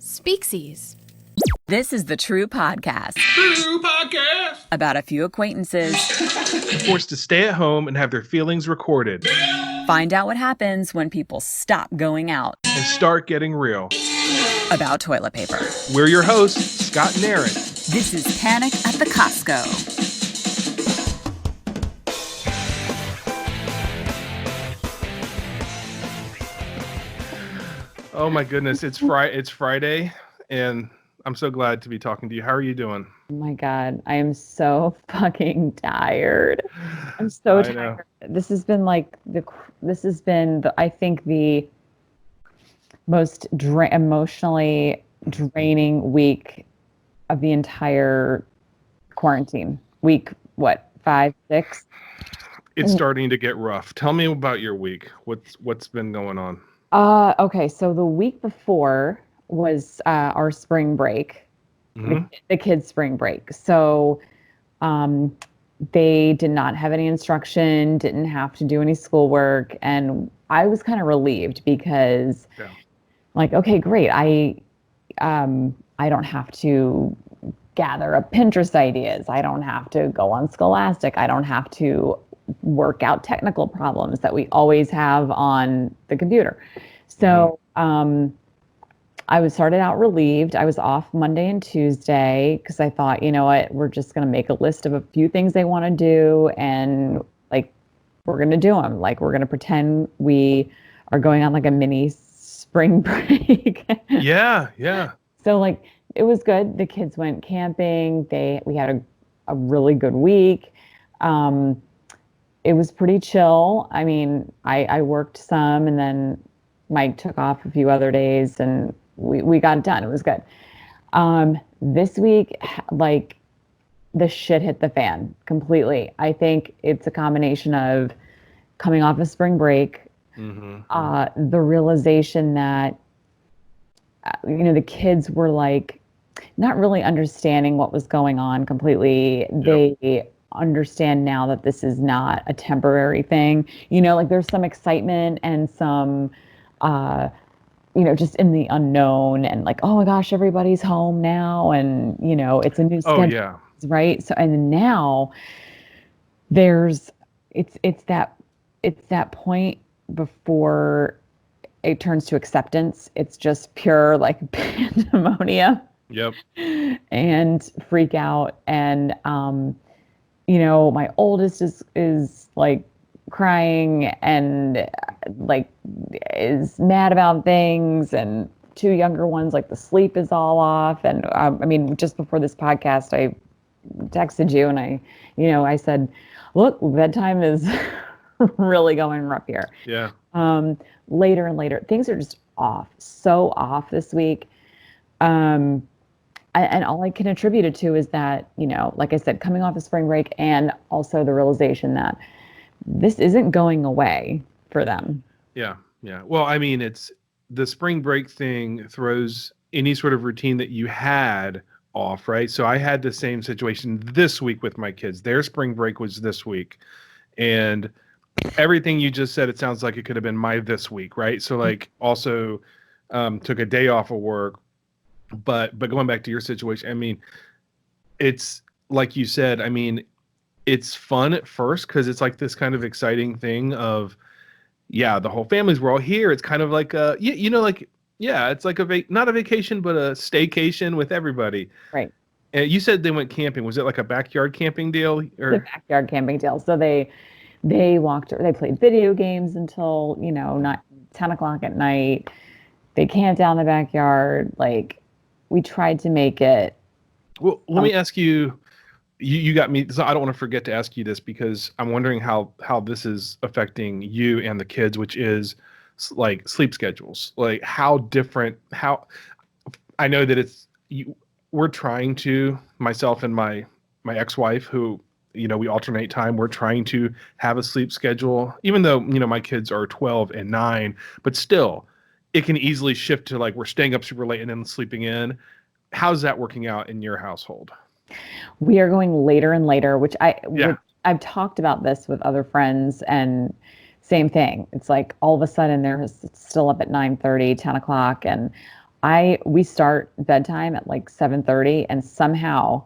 Speaksies. This is the True Podcast. True Podcast. About a few acquaintances Forced to stay at home and have their feelings recorded. Find out what happens when people stop going out. And start getting real. About toilet paper. We're your hosts, Scott and Erin. This is Panic at the Costco. Oh my goodness, it's Friday, and I'm so glad to be talking to you. How are you doing? Oh my God, I am so fucking tired. I'm so tired. Know. This has been I think the most emotionally draining week of the entire quarantine. Week, what, 5, 6? It's starting to get rough. Tell me about your week. What's been going on? Okay, so the week before was our spring break, the kids' spring break. So they did not have any instruction, didn't have to do any schoolwork, and I was kind of relieved because, like, okay, great, I don't have to gather up Pinterest ideas. I don't have to go on Scholastic. I don't have to work out technical problems that we always have on the computer. So I started out relieved. I was off Monday and Tuesday because I thought, you know what, we're just going to make a list of a few things they want to do, and like we're going to do them. Like we're going to pretend we are going on like a mini spring break. Yeah. So like it was good. The kids went camping. We had a really good week. It was pretty chill. I mean, I worked some, and then Mike took off a few other days, and we got it done. It was good. This week, like, the shit hit the fan completely. I think it's a combination of coming off of spring break, the realization that, the kids were like not really understanding what was going on completely. Yep. They understand now that this is not a temporary thing. Like there's some excitement and some just in the unknown, and like, oh my gosh, everybody's home now, and it's a new schedule. Oh yeah. Right. So and now it's that point before it turns to acceptance. It's just pure like pandemonium. Yep. And freak out. And my oldest is like crying and like is mad about things, and 2 younger ones, like the sleep is all off. And just before this podcast, I texted you and I said, look, bedtime is really going rough here. Yeah. Later and later, things are just so off this week. And all I can attribute it to is that, like I said, coming off of spring break, and also the realization that this isn't going away for them. Yeah. Well, I mean, it's the spring break thing throws any sort of routine that you had off, right? So I had the same situation this week with my kids. Their spring break was this week. And everything you just said, it sounds like it could have been my this week, right? So like also took a day off of work. But going back to your situation, I mean, it's like you said, I mean, it's fun at first because it's like this kind of exciting thing of, the whole families, we're all here. It's kind of like it's like not a vacation, but a staycation with everybody. Right. And you said they went camping. Was it like a backyard camping deal? Or? The backyard camping deal. So they played video games until, not 10 o'clock at night. They camped out in the backyard. Like, we tried to make it. Well, let me ask you, you got me, so I don't want to forget to ask you this, because I'm wondering how this is affecting you and the kids, which is like sleep schedules. Like how I know that we're trying to, myself and my ex-wife, who, we alternate time, we're trying to have a sleep schedule, even though, my kids are 12 and 9, but still it can easily shift to like, we're staying up super late and then sleeping in. How's that working out in your household? We are going later and later, which I've talked about this with other friends, and same thing. It's like all of a sudden they're still up at 9:30, 10 o'clock. And We start bedtime at like 7:30 and somehow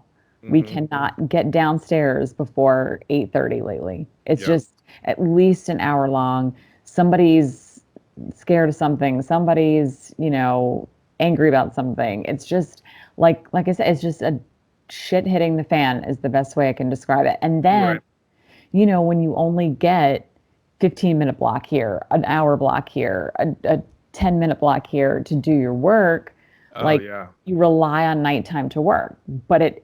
we Hmm. cannot get downstairs before 8:30 lately. It's Yeah. just at least an hour long. Somebody's scared of something, somebody's, angry about something. It's just like I said, it's just a shit hitting the fan is the best way I can describe it. And then, Right. when you only get 15-minute block here, an hour block here, a 10-minute block here to do your work, Oh like yeah. you rely on nighttime to work. But at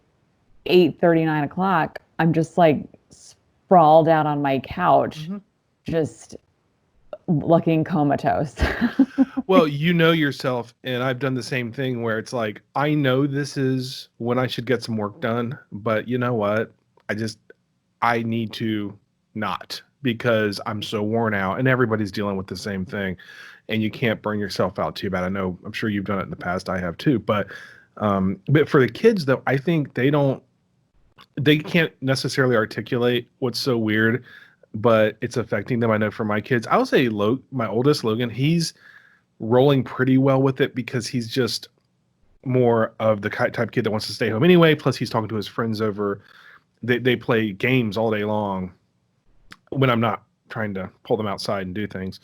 8:30, 9 o'clock, I'm just like sprawled out on my couch, Hmm. just looking comatose. Well, you know yourself, and I've done the same thing where it's like, I know this is when I should get some work done, but you know what? I need to not because I'm so worn out and everybody's dealing with the same thing and you can't burn yourself out too bad. I know, I'm sure you've done it in the past. I have too, but for the kids though, I think they can't necessarily articulate what's so weird, but it's affecting them. I know for my kids, I would say my oldest Logan, he's rolling pretty well with it because he's just more of the type kid that wants to stay home anyway. Plus he's talking to his friends over, they play games all day long when I'm not trying to pull them outside and do things.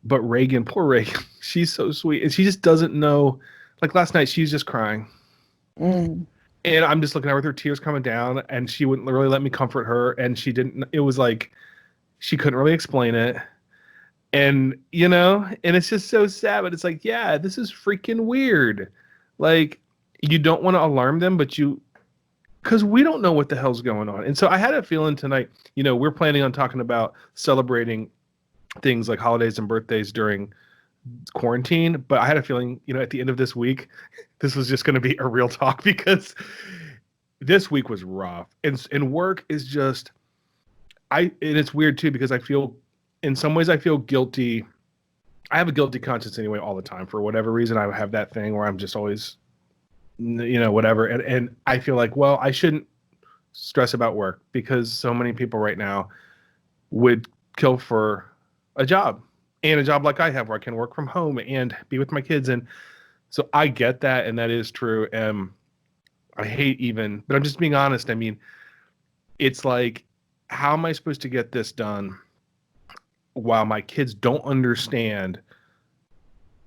But Reagan, poor Reagan, she's so sweet. And she just doesn't know. Like last night, she was just crying. Mm. And I'm just looking at her with her tears coming down. And she wouldn't really let me comfort her. And she didn't, it was like she couldn't really explain it. And, and it's just so sad. But it's like, yeah, this is freaking weird. Like, you don't want to alarm them, but because we don't know what the hell's going on. And so I had a feeling tonight, we're planning on talking about celebrating things like holidays and birthdays during quarantine, but I had a feeling, at the end of this week, this was just going to be a real talk because this week was rough. And work is just and it's weird too because I feel in some ways I feel guilty. I have a guilty conscience anyway all the time for whatever reason. I have that thing where I'm just always whatever, and I feel like, well, I shouldn't stress about work because so many people right now would kill for a job and a job like I have where I can work from home and be with my kids. And so I get that. And that is true. And I hate but I'm just being honest. I mean, it's like, how am I supposed to get this done while my kids don't understand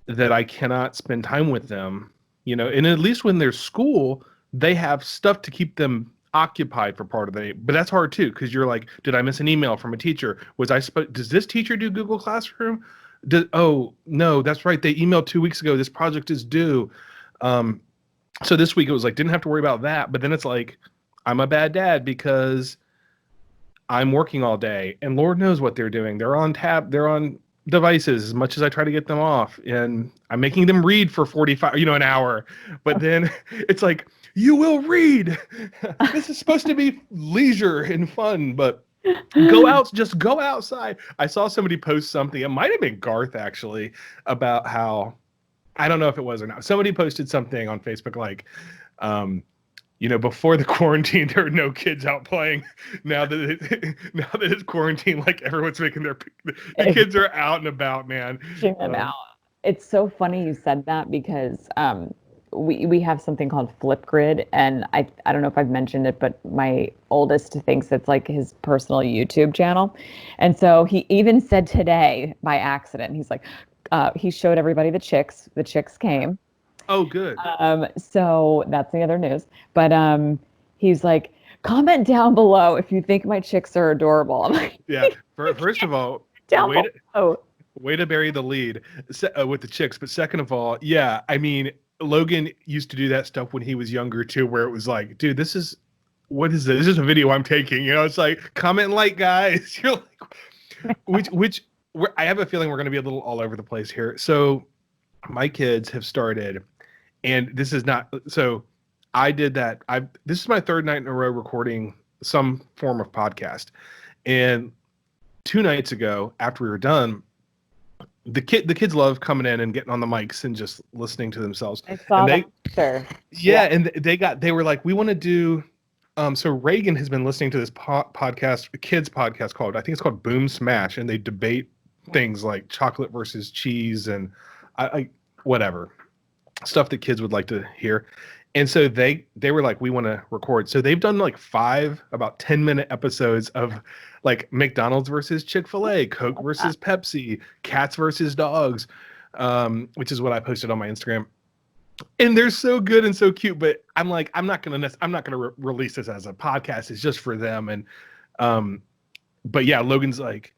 that I cannot spend time with them, and at least when they're school, they have stuff to keep them occupied for part of the day. But that's hard too, because you're like, did I miss an email from a teacher? Does this teacher do Google Classroom? Oh, no, that's right. They emailed 2 weeks ago. This project is due. Um, so this week it was like, didn't have to worry about that. But then it's like, I'm a bad dad because I'm working all day and Lord knows what they're doing. They're on devices as much as I try to get them off, and I'm making them read for 45, an hour. But then it's like, you will read. This is supposed to be leisure and fun, but just go outside. I saw somebody post something. It might have been Garth actually about how, I don't know if it was or not. Somebody posted something on Facebook like, before the quarantine, there were no kids out playing. Now that it's quarantine, like everyone's making the kids are out and about, man. Pushing them out. It's so funny you said that because we have something called Flipgrid, and I don't know if I've mentioned it, but my oldest thinks it's like his personal YouTube channel, and so he even said today by accident, he's like, he showed everybody the chicks. The chicks came. Oh, good. So that's the other news. But he's like, comment down below if you think my chicks are adorable. I'm like, Yeah. First of all, down below. way to bury the lead with the chicks. But second of all, yeah, I mean, Logan used to do that stuff when he was younger too, where it was like, dude, what is this? This is a video I'm taking. It's like, comment and like, guys. You're like, I have a feeling we're going to be a little all over the place here. So my kids have started, and this is not, so I did that. This is my third night in a row recording some form of podcast. And 2 nights ago, after we were done, the kids love coming in and getting on the mics and just listening to themselves. I saw And that picture. yeah, and they were like, we want to do. So Reagan has been listening to this podcast, a kids podcast I think it's called Boom Smash, and they debate things like chocolate versus cheese and I whatever. stuff that kids would like to hear. And so they were like, we want to record. So they've done like 5 about 10-minute episodes of like McDonald's versus Chick-fil-A, Coke versus Pepsi, cats versus dogs, which is what I posted on my Instagram. And they're so good and so cute, but I'm like, I'm not gonna release this as a podcast. It's just for them. And but yeah, Logan's like,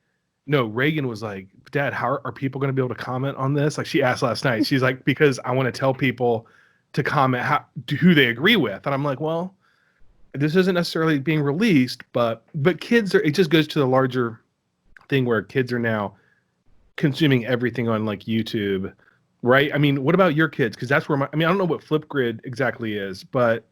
no, Reagan was like, Dad, how are people going to be able to comment on this? Like she asked last night. She's like, because I want to tell people to comment who they agree with. And I'm like, well, this isn't necessarily being released, but kids are, it just goes to the larger thing where kids are now consuming everything on like YouTube, right? I mean, what about your kids? Because that's where I don't know what Flipgrid exactly is, but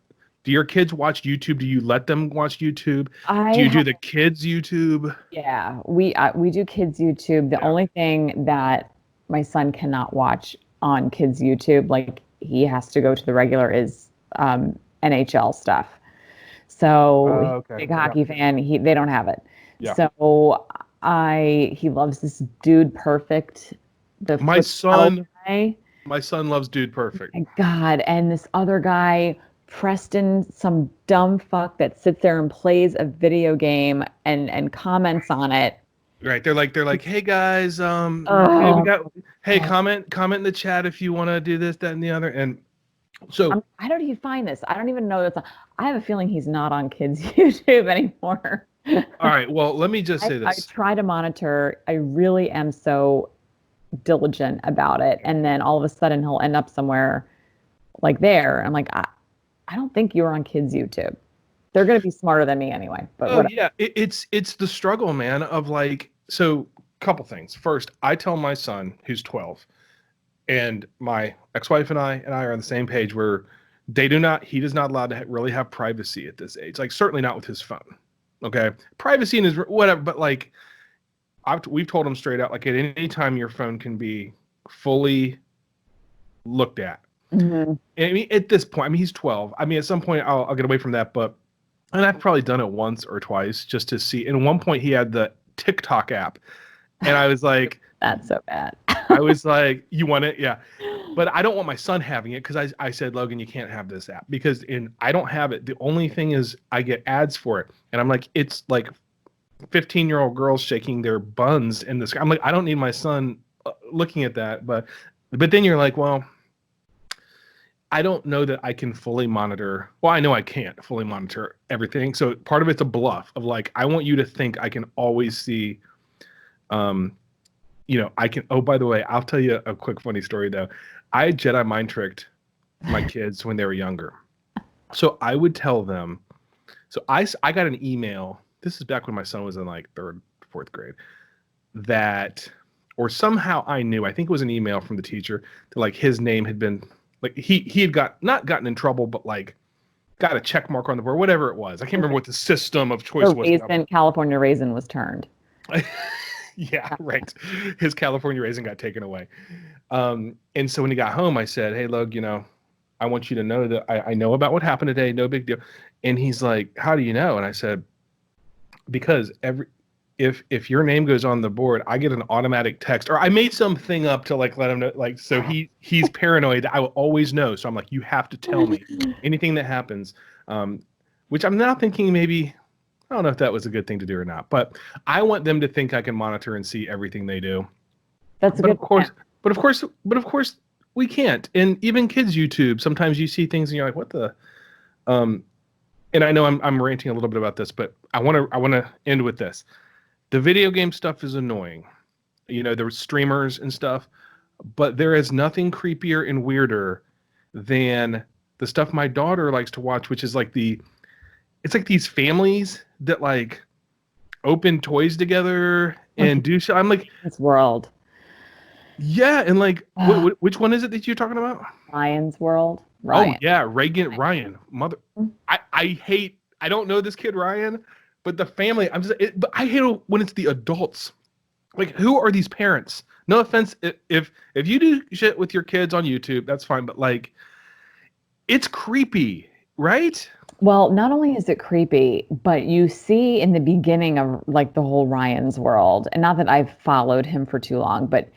do your kids watch YouTube? Do you let them watch YouTube? Do you do the kids YouTube? Yeah, we do kids YouTube. The only thing that my son cannot watch on kids YouTube, like he has to go to the regular, is NHL stuff. So he's a big hockey fan. They don't have it. Yeah. So he loves this Dude Perfect. My son loves Dude Perfect. My God, and this other guy, Preston, some dumb fuck that sits there and plays a video game and comments on it. Right. They're like, hey guys, comment in the chat if you want to do this, that, and the other. And so how did he find this? I don't even know I have a feeling he's not on kids' YouTube anymore. All right. Well, let me just say this. I try to monitor. I really am so diligent about it. And then all of a sudden he'll end up somewhere like there. I'm like, I don't think you're on kids' YouTube. They're going to be smarter than me anyway. But yeah, it's the struggle, man, of like, so couple things. First, I tell my son who's 12, and my ex-wife and I are on the same page where he does not allowed to really have privacy at this age. Like certainly not with his phone. Okay. Privacy in his whatever, but like we've told him straight out, like at any time your phone can be fully looked at. Mm-hmm. I mean, at this point, I mean, he's 12. I mean, at some point I'll get away from that, and I've probably done it once or twice just to see. And at one point he had the TikTok app, and I was like, that's so bad. I was like, you want it? Yeah. But I don't want my son having it because I said, Logan, you can't have this app because I don't have it. The only thing is I get ads for it. And I'm like, it's like 15-year-old girls shaking their buns in the sky. I'm like, I don't need my son looking at that. But then you're like, well, I don't know that I can fully monitor. Well, I know I can't fully monitor everything. So part of it's a bluff of like, I want you to think I can always see, I can, oh, by the way, I'll tell you a quick funny story though. I Jedi mind tricked my kids when they were younger. So I would tell them, so I got an email. This is back when my son was in like 3rd, 4th grade or somehow I knew, I think it was an email from the teacher that like his name had been, like he had not gotten in trouble, but like got a check mark on the board, whatever it was. I can't remember what the system of choice was. California Raisin was turned. Yeah, right. His California Raisin got taken away. And so when he got home, I said, hey, Lug, I want you to know that I know about what happened today. No big deal. And he's like, how do you know? And I said, because if your name goes on the board, I get an automatic text, or I made something up to like let him know, like, so he's paranoid. I will always know. So I'm like, you have to tell me anything that happens, which I'm now thinking maybe, I don't know if that was a good thing to do or not, but I want them to think I can monitor and see everything they do. That's a good point. But of course we can't. And even kids YouTube, sometimes you see things and you're like, what the, and I know I'm ranting a little bit about this, but I want to end with this. The video game stuff is annoying. There were streamers and stuff, but there is nothing creepier and weirder than the stuff my daughter likes to watch, which is like it's like these families that like open toys together and do shit. I'm like, it's World. Yeah, and like, which one is it that you're talking about? Ryan's World. Ryan. Oh yeah, Ryan. Mother, I don't know this kid Ryan. But the family, but I hate it when it's the adults. Like, who are these parents? No offense, if you do shit with your kids on YouTube, that's fine. But like, it's creepy, right? Well, not only is it creepy, but you see in the beginning of like the whole Ryan's World, and not that I've followed him for too long, but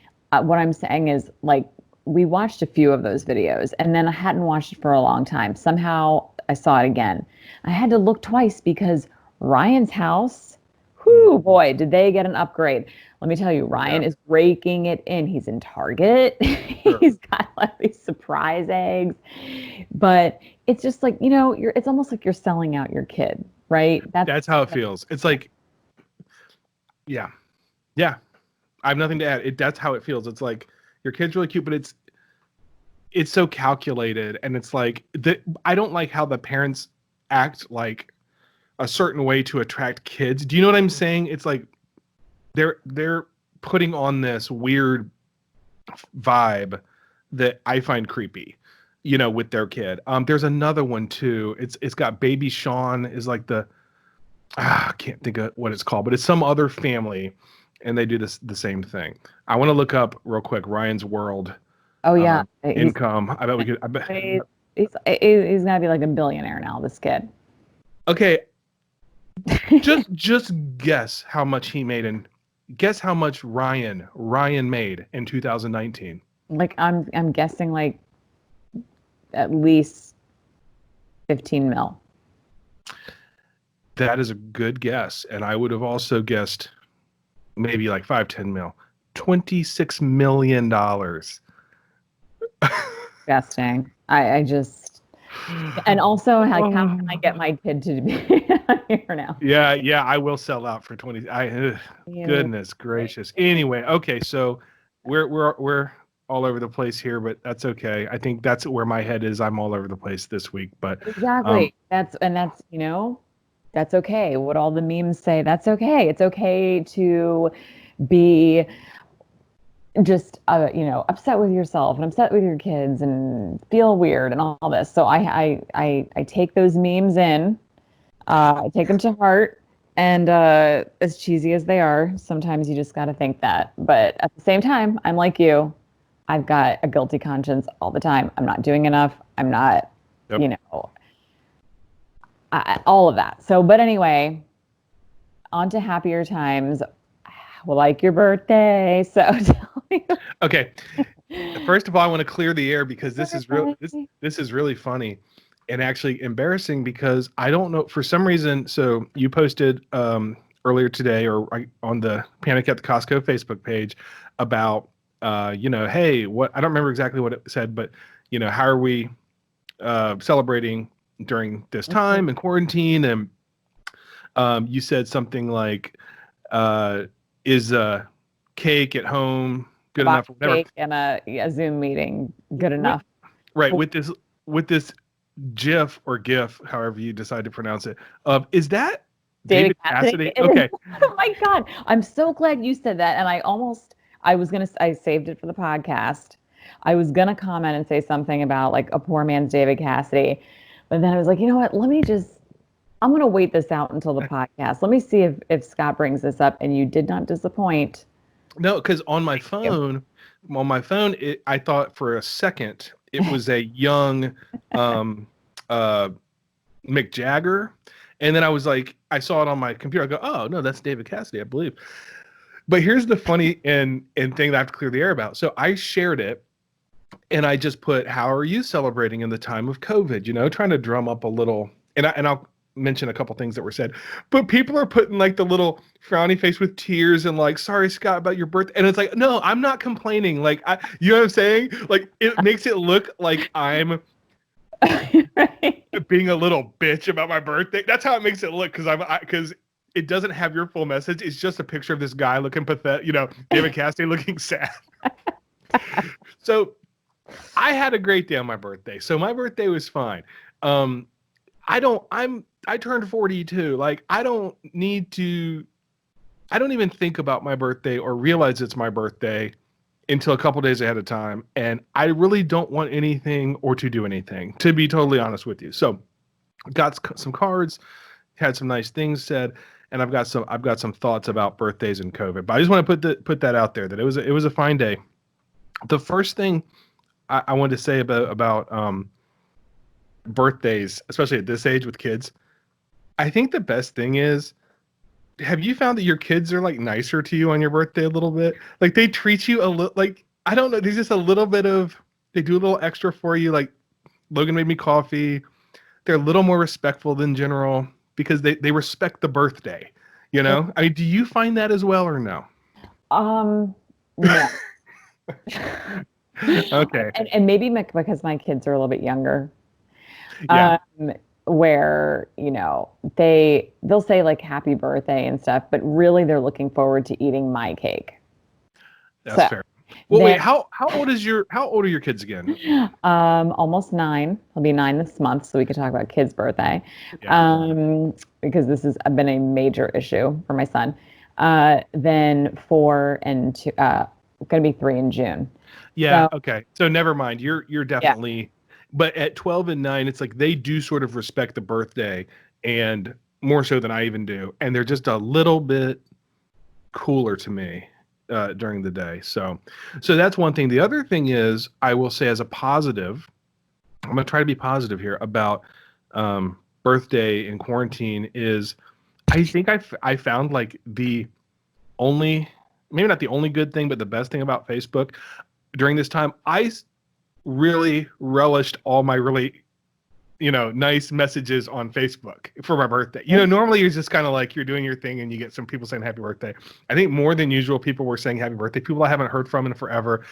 what I'm saying is like we watched a few of those videos, and then I hadn't watched it for a long time. Somehow I saw it again. I had to look twice because Ryan's house, whoo boy, did they get an upgrade. Let me tell you, Ryan is raking it in. He's in Target. Sure. He's got like these surprise eggs. But it's just like, it's almost like you're selling out your kid, right? That's how it feels. It's like, yeah. Yeah. I have nothing to add. That's how it feels. It's like your kid's really cute, but it's so calculated, and it's like I don't like how the parents act like a certain way to attract kids. Do you know what I'm saying? It's like they're putting on this weird vibe that I find creepy, with their kid. There's another one too. It's got baby Sean is like I can't think of what it's called, but it's some other family, and they do the same thing. I want to look up real quick Ryan's World. Oh yeah, income. I bet we could. I bet he's gonna be like a billionaire now. This kid. Okay, just guess how much he made guess how much Ryan made in 2019. Like I'm guessing like at least 15 mil. That is a good guess, and I would have also guessed maybe like 5-10 mil. $26 million. Disgusting. I just, and also like how can I get my kid to be here now? Yeah, I will sell out for 20. Goodness gracious. Anyway, okay, so we're all over the place here, but that's okay. I think that's where my head is. I'm all over the place this week, but exactly. That's that's okay. What all the memes say, that's okay. It's okay to be just upset with yourself and upset with your kids and feel weird and all this. So I take those memes in, I take them to heart, and as cheesy as they are, sometimes you just got to think that. But at the same time, I'm like you. I've got a guilty conscience all the time. I'm not doing enough. I'm not, Yep. All of that. So, but anyway, on to happier times. Well, like your birthday. So tell me. Okay. First of all, I want to clear the air because this is really funny and actually embarrassing because I don't know for some reason. So you posted earlier today or on the Panic at the Costco Facebook page about hey, what I don't remember exactly what it said, but how are we celebrating during this time in quarantine? And you said something like is a cake at home good enough? Cake and a Zoom meeting good enough? Right. With this GIF or GIF, however you decide to pronounce it, is that David Cassidy? Okay. Oh my God. I'm so glad you said that. And I saved it for the podcast. I was going to comment and say something about like a poor man's David Cassidy. But then I was like, you know what? I'm going to wait this out until the podcast. Let me see if Scott brings this up, and you did not disappoint. No, because on my phone, I thought for a second it was a young Mick Jagger, and then I was like, I saw it on my computer. I go, oh no, that's David Cassidy, I believe. But here's the funny and thing that I have to clear the air about. So I shared it, and I just put, "How are you celebrating in the time of COVID?" Trying to drum up a little, and I'll mention a couple things that were said, but people are putting like the little frowny face with tears and like, sorry Scott about your birthday, and it's like, no, I'm not complaining, like you know what I'm saying, like it makes it look like I'm right. being a little bitch about my birthday. That's how it makes it look, because it doesn't have your full message. It's just a picture of this guy looking pathetic, David Cassidy looking sad. So I had a great day on my birthday, so my birthday was fine. I turned 42. Like, I don't even think about my birthday or realize it's my birthday until a couple days ahead of time. And I really don't want anything or to do anything, to be totally honest with you. So got some cards, had some nice things said, and I've got some thoughts about birthdays and COVID. But I just want to put that out there, that it was a fine day. The first thing I wanted to say about birthdays, especially at this age with kids, I think the best thing is, have you found that your kids are like nicer to you on your birthday a little bit? Like they treat you a little, like I don't know. There's just a little bit of, they do a little extra for you. Like Logan made me coffee. They're a little more respectful than general because they respect the birthday. You know, I mean, do you find that as well or no? No. Okay. And maybe because my kids are a little bit younger. Yeah, Where, they'll say like happy birthday and stuff, but really they're looking forward to eating my cake. that's So fair. Well, wait, then, how old are your kids again? almost 9. He'll be 9 this month, so we could talk about kids' birthday. Yeah. Because this has been a major issue for my son. Then 4 and 2, going to be 3 in June. Yeah, So okay. So never mind. You're yeah, definitely, but at 12 and 9, it's like they do sort of respect the birthday and more so than I even do. And they're just a little bit cooler to me during the day. So that's one thing. The other thing is, I will say as a positive, I'm going to try to be positive here about birthday in quarantine is I think I found like the only, maybe not the only good thing, but the best thing about Facebook during this time. Really relished all my really, nice messages on Facebook for my birthday. Normally you're just kind of like, you're doing your thing and you get some people saying happy birthday. I think more than usual, people were saying happy birthday, people I haven't heard from in forever.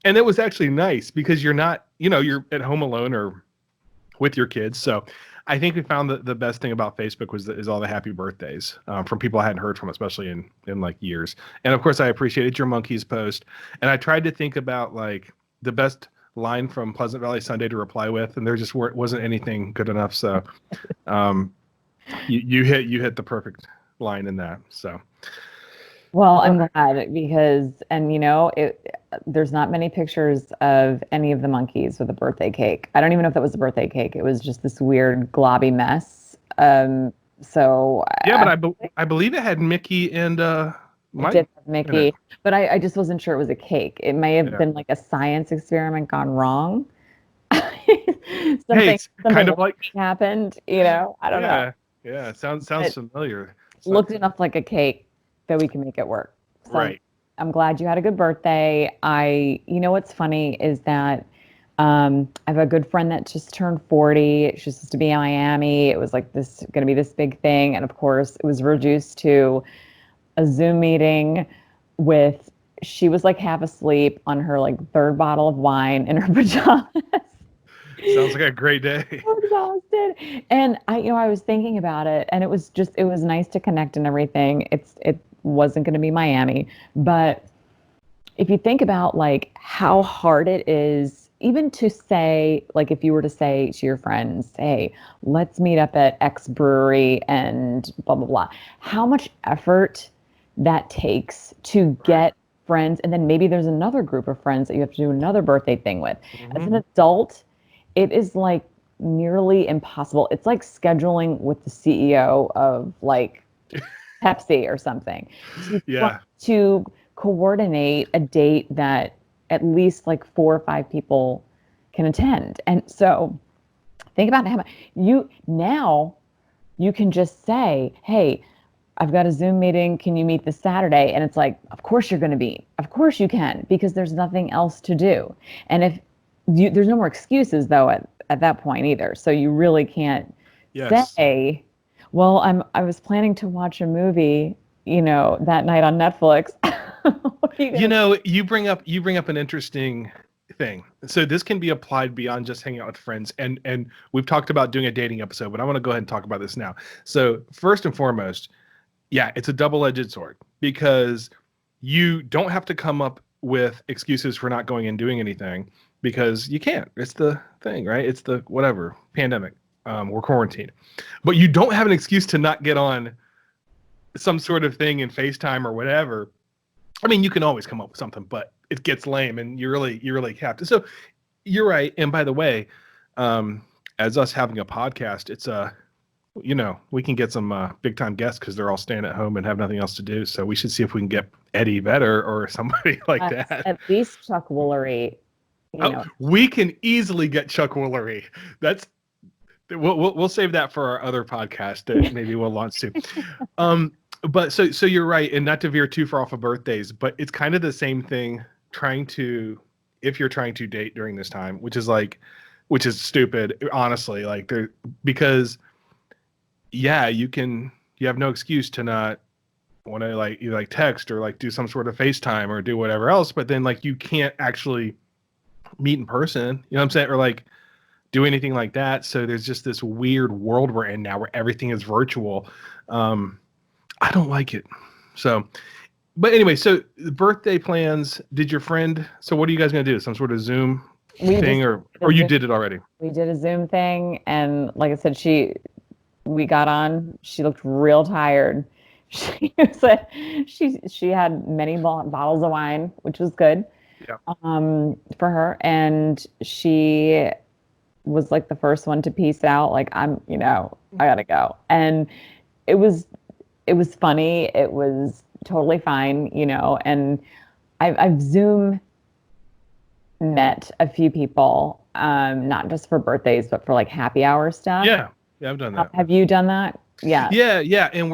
And it was actually nice because you're not, you're at home alone or with your kids. So I think we found that the best thing about Facebook is all the happy birthdays from people I hadn't heard from, especially in like years. And of course, I appreciated your monkeys post. And I tried to think about like the best line from Pleasant Valley Sunday to reply with, and there just wasn't anything good enough. So you hit the perfect line in that. So well, I'm glad because, and there's not many pictures of any of the monkeys with a birthday cake. I don't even know if that was a birthday cake. It was just this weird globby mess. So yeah, but I believe it had Mickey and it Mike did have in Mickey, it. but I just wasn't sure it was a cake. It may have Yeah. been like a science experiment gone wrong. Hey, Something it's kind something of like, happened, I don't know. yeah. Sounds It familiar. looked enough like a cake that we can make it work. So Right. I'm glad you had a good birthday. What's funny is that I have a good friend that just turned 40. She's supposed to be in Miami. It was like going to be this big thing. And of course, it was reduced to a Zoom meeting she was like half asleep on her like third bottle of wine in her pajamas. Sounds like a great day. So exhausted. And I was thinking about it and it was nice to connect and everything. It wasn't going to be Miami, but if you think about like how hard it is even to say, like if you were to say to your friends, hey, let's meet up at X brewery and blah, blah, blah, how much effort that takes to get friends. And then maybe there's another group of friends that you have to do another birthday thing with. As an adult, it is like nearly impossible. It's like scheduling with the CEO of like Pepsi or something Yeah. to coordinate a date that at least like 4 or 5 people can attend. And so think about how now you can just say, hey, I've got a Zoom meeting. Can you meet this Saturday? And it's like, of course you're going to meet. Of course you can, because there's nothing else to do. And there's no more excuses though at that point either. So you really can't say, well, I was planning to watch a movie, that night on Netflix. You bring up an interesting thing. So this can be applied beyond just hanging out with friends. And we've talked about doing a dating episode, but I want to go ahead and talk about this now. So first and foremost, yeah, it's a double-edged sword because you don't have to come up with excuses for not going and doing anything because you can't. It's the thing, right? It's the whatever pandemic or quarantine. But you don't have an excuse to not get on some sort of thing in FaceTime or whatever. I mean, you can always come up with something, but it gets lame and you really have to. So you're right. And by the way, as us having a podcast, it's we can get some big time guests because they're all staying at home and have nothing else to do. So we should see if we can get Eddie Vedder or somebody like that. At least Chuck Woolery. We can easily get Chuck Woolery. We'll save that for our other podcast that maybe we'll launch soon. But so you're right, and not to veer too far off of birthdays, but it's kind of the same thing if you're trying to date during this time, which is stupid, honestly, like because yeah, you have no excuse to not want to like you like text or like do some sort of FaceTime or do whatever else, but then like you can't actually meet in person, you know what I'm saying? Or like do anything like that. So there's just this weird world we're in now where everything is virtual. I don't like it. So, but anyway, so the birthday plans, so what are you guys going to do? Some sort of Zoom thing or you did it already? We did a Zoom thing. And like I said, we got on, she looked real tired. She had many bottles of wine, which was good. Yeah. For her. And she was like the first one to peace out. Like, I gotta go. And it was funny. It was totally fine, and I've Zoom met a few people, not just for birthdays, but for like happy hour stuff. Yeah. Yeah, I've done that. Have you done that? Yeah. Yeah. And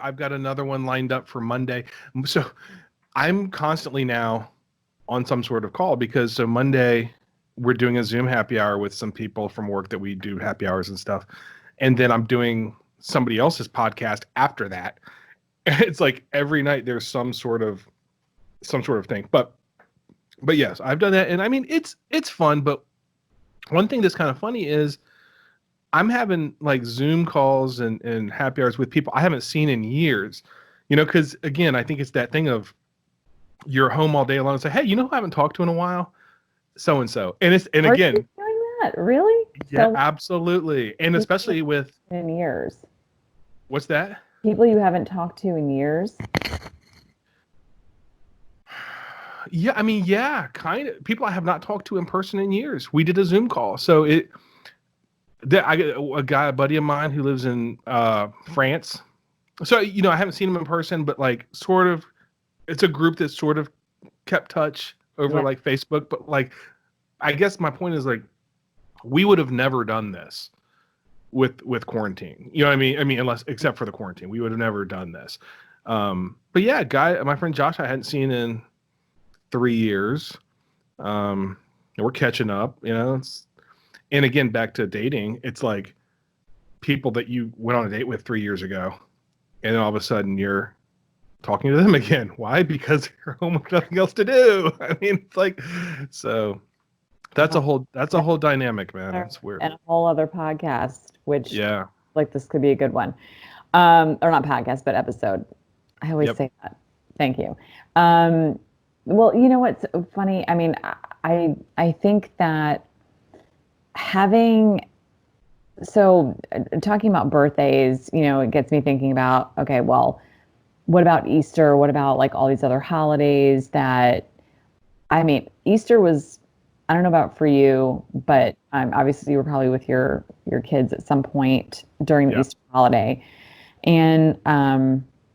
I've got another one lined up for Monday. So I'm constantly now on some sort of call because so Monday we're doing a Zoom happy hour with some people from work that we do happy hours and stuff. And then I'm doing somebody else's podcast after that. It's like every night there's some sort of thing. But yes, I've done that. And I mean, it's fun. But one thing that's kind of funny is I'm having like Zoom calls and happy hours with people I haven't seen in years, because again, I think it's that thing of you're home all day alone and say, hey, who I haven't talked to in a while? So-and-so. And Are again, you doing that? Really? Yeah, absolutely. And especially with in years. What's that? People you haven't talked to in years. Yeah, I mean, yeah, kind of. People I have not talked to in person in years. We did a Zoom call. So I get a buddy of mine who lives in France. So, I haven't seen him in person, but like sort of, it's a group that sort of kept touch over like Facebook. But like, I guess my point is like, we would have never done this with quarantine. You know what I mean? I mean, except for the quarantine, we would have never done this. But yeah, my friend Josh, I hadn't seen in 3 years. We're catching up, and again, back to dating, it's like people that you went on a date with 3 years ago, and then all of a sudden you're talking to them again. Why? Because you're home with nothing else to do. I mean, it's like, so that's a whole dynamic, man. It's weird. And a whole other podcast, which like this could be a good one. Or not podcast, but episode. I always say that. Thank you. Well, you know what's funny? I mean, I think that talking about birthdays, it gets me thinking about, okay, well, what about Easter? What about like all these other holidays Easter was, I don't know about for you, but obviously you were probably with your kids at some point during the Easter holiday. And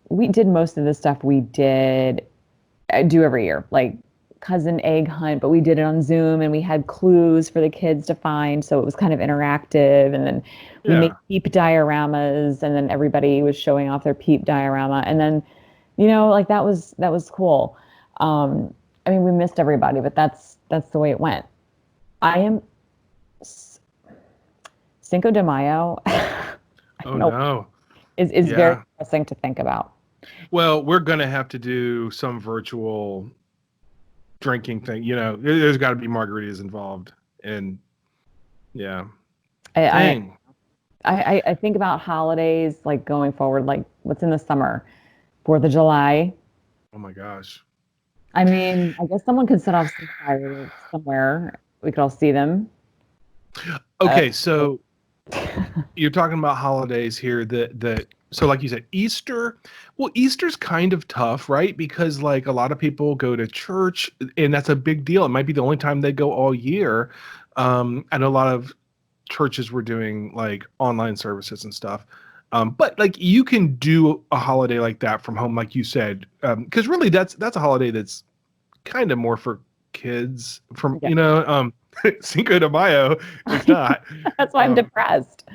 we did most of the stuff we do every year, like cousin egg hunt, but we did it on Zoom and we had clues for the kids to find. So it was kind of interactive. And then we made peep dioramas, and then everybody was showing off their peep diorama. And then, like that was cool. I mean, we missed everybody, but that's the way it went. I am Cinco de Mayo. No. Is very interesting to think about. Well, we're going to have to do some virtual drinking thing. There's got to be margaritas involved. And yeah. I think about holidays like going forward, like what's in the summer? 4th of July. Oh my gosh. I mean, I guess someone could set off some fireworks somewhere. We could all see them. Okay, so you're talking about holidays here so like you said, Easter. Well, Easter's kind of tough, right? Because like a lot of people go to church and that's a big deal. It might be the only time they go all year. And a lot of churches were doing like online services and stuff. But like you can do a holiday like that from home, like you said, because really that's a holiday that's kind of more for kids Cinco de Mayo is not. That's why I'm depressed.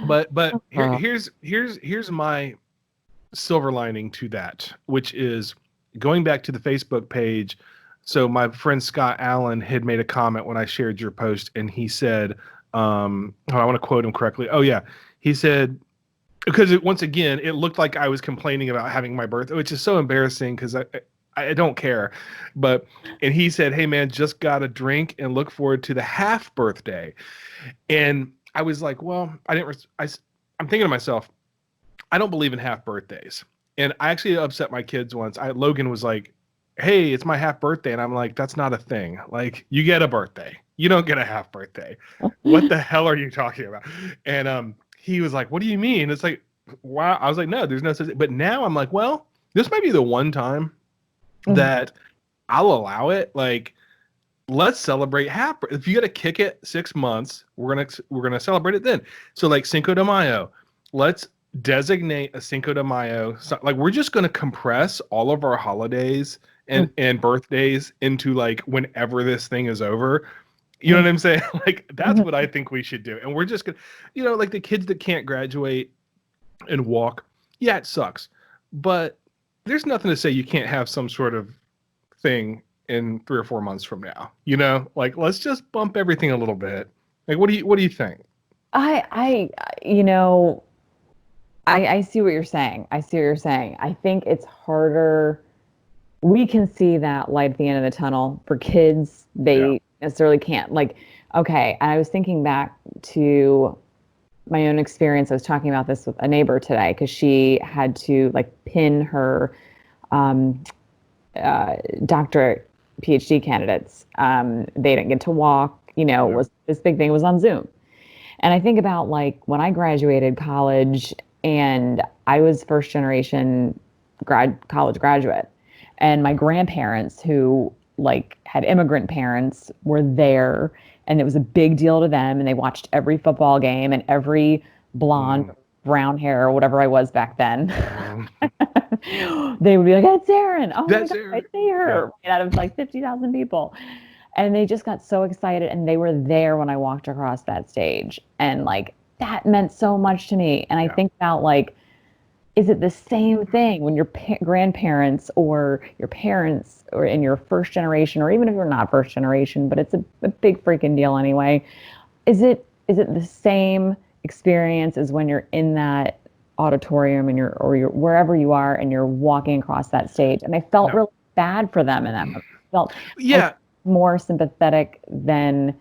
But here's my silver lining to that, which is going back to the Facebook page So my friend Scott Allen had made a comment when I shared your post, and he said, I want to quote him correctly. Oh yeah, he said, because once again, it looked like I was complaining about having my birthday, which is so embarrassing because I don't care. And he said, hey man, just got a drink and look forward to the half birthday. And I was like, well, I'm thinking to myself, I don't believe in half birthdays. And I actually upset my kids once. Logan was like, hey, it's my half birthday. And I'm like, that's not a thing. Like, you get a birthday. You don't get a half birthday. What the hell are you talking about? And he was like, what do you mean? It's like, wow. I was like, no, there's no such thing. But now I'm like, well, this might be the one time that I'll allow it. Like, let's celebrate if you got to kick it 6 months, we're gonna celebrate it then. So like Cinco de Mayo, let's designate a Cinco de Mayo. So, like, we're just gonna compress all of our holidays and birthdays into like whenever this thing is over. You know what I'm saying? Like, that's what I think we should do. And we're just gonna, like the kids that can't graduate and walk. Yeah, it sucks, but there's nothing to say you can't have some sort of thing in 3 or 4 months from now. Like, let's just bump everything a little bit. Like, what do you think? I you know, I see what you're saying. I see what you're saying. I think it's harder. We can see that light at the end of the tunnel. For kids, they necessarily can't. Like, okay, and I was thinking back to my own experience. I was talking about this with a neighbor today because she had to like pin her doctorate PhD candidates. They didn't get to walk, was this big thing was on Zoom. And I think about like when I graduated college and I was first generation college graduate, and my grandparents who like had immigrant parents were there, and it was a big deal to them, and they watched every football game and every blonde brown hair or whatever I was back then. They would be like, it's Erin. Oh my God, I see her. Out of like 50,000 people. And they just got so excited, and they were there when I walked across that stage. And like, that meant so much to me. And I think about like, is it the same thing when your grandparents or your parents or in your first generation, or even if you're not first generation, but it's a big freaking deal anyway. Is it the same experience as when you're in that auditorium and you're wherever you are and you're walking across that stage? And I felt really bad for them in that moment. I felt more sympathetic than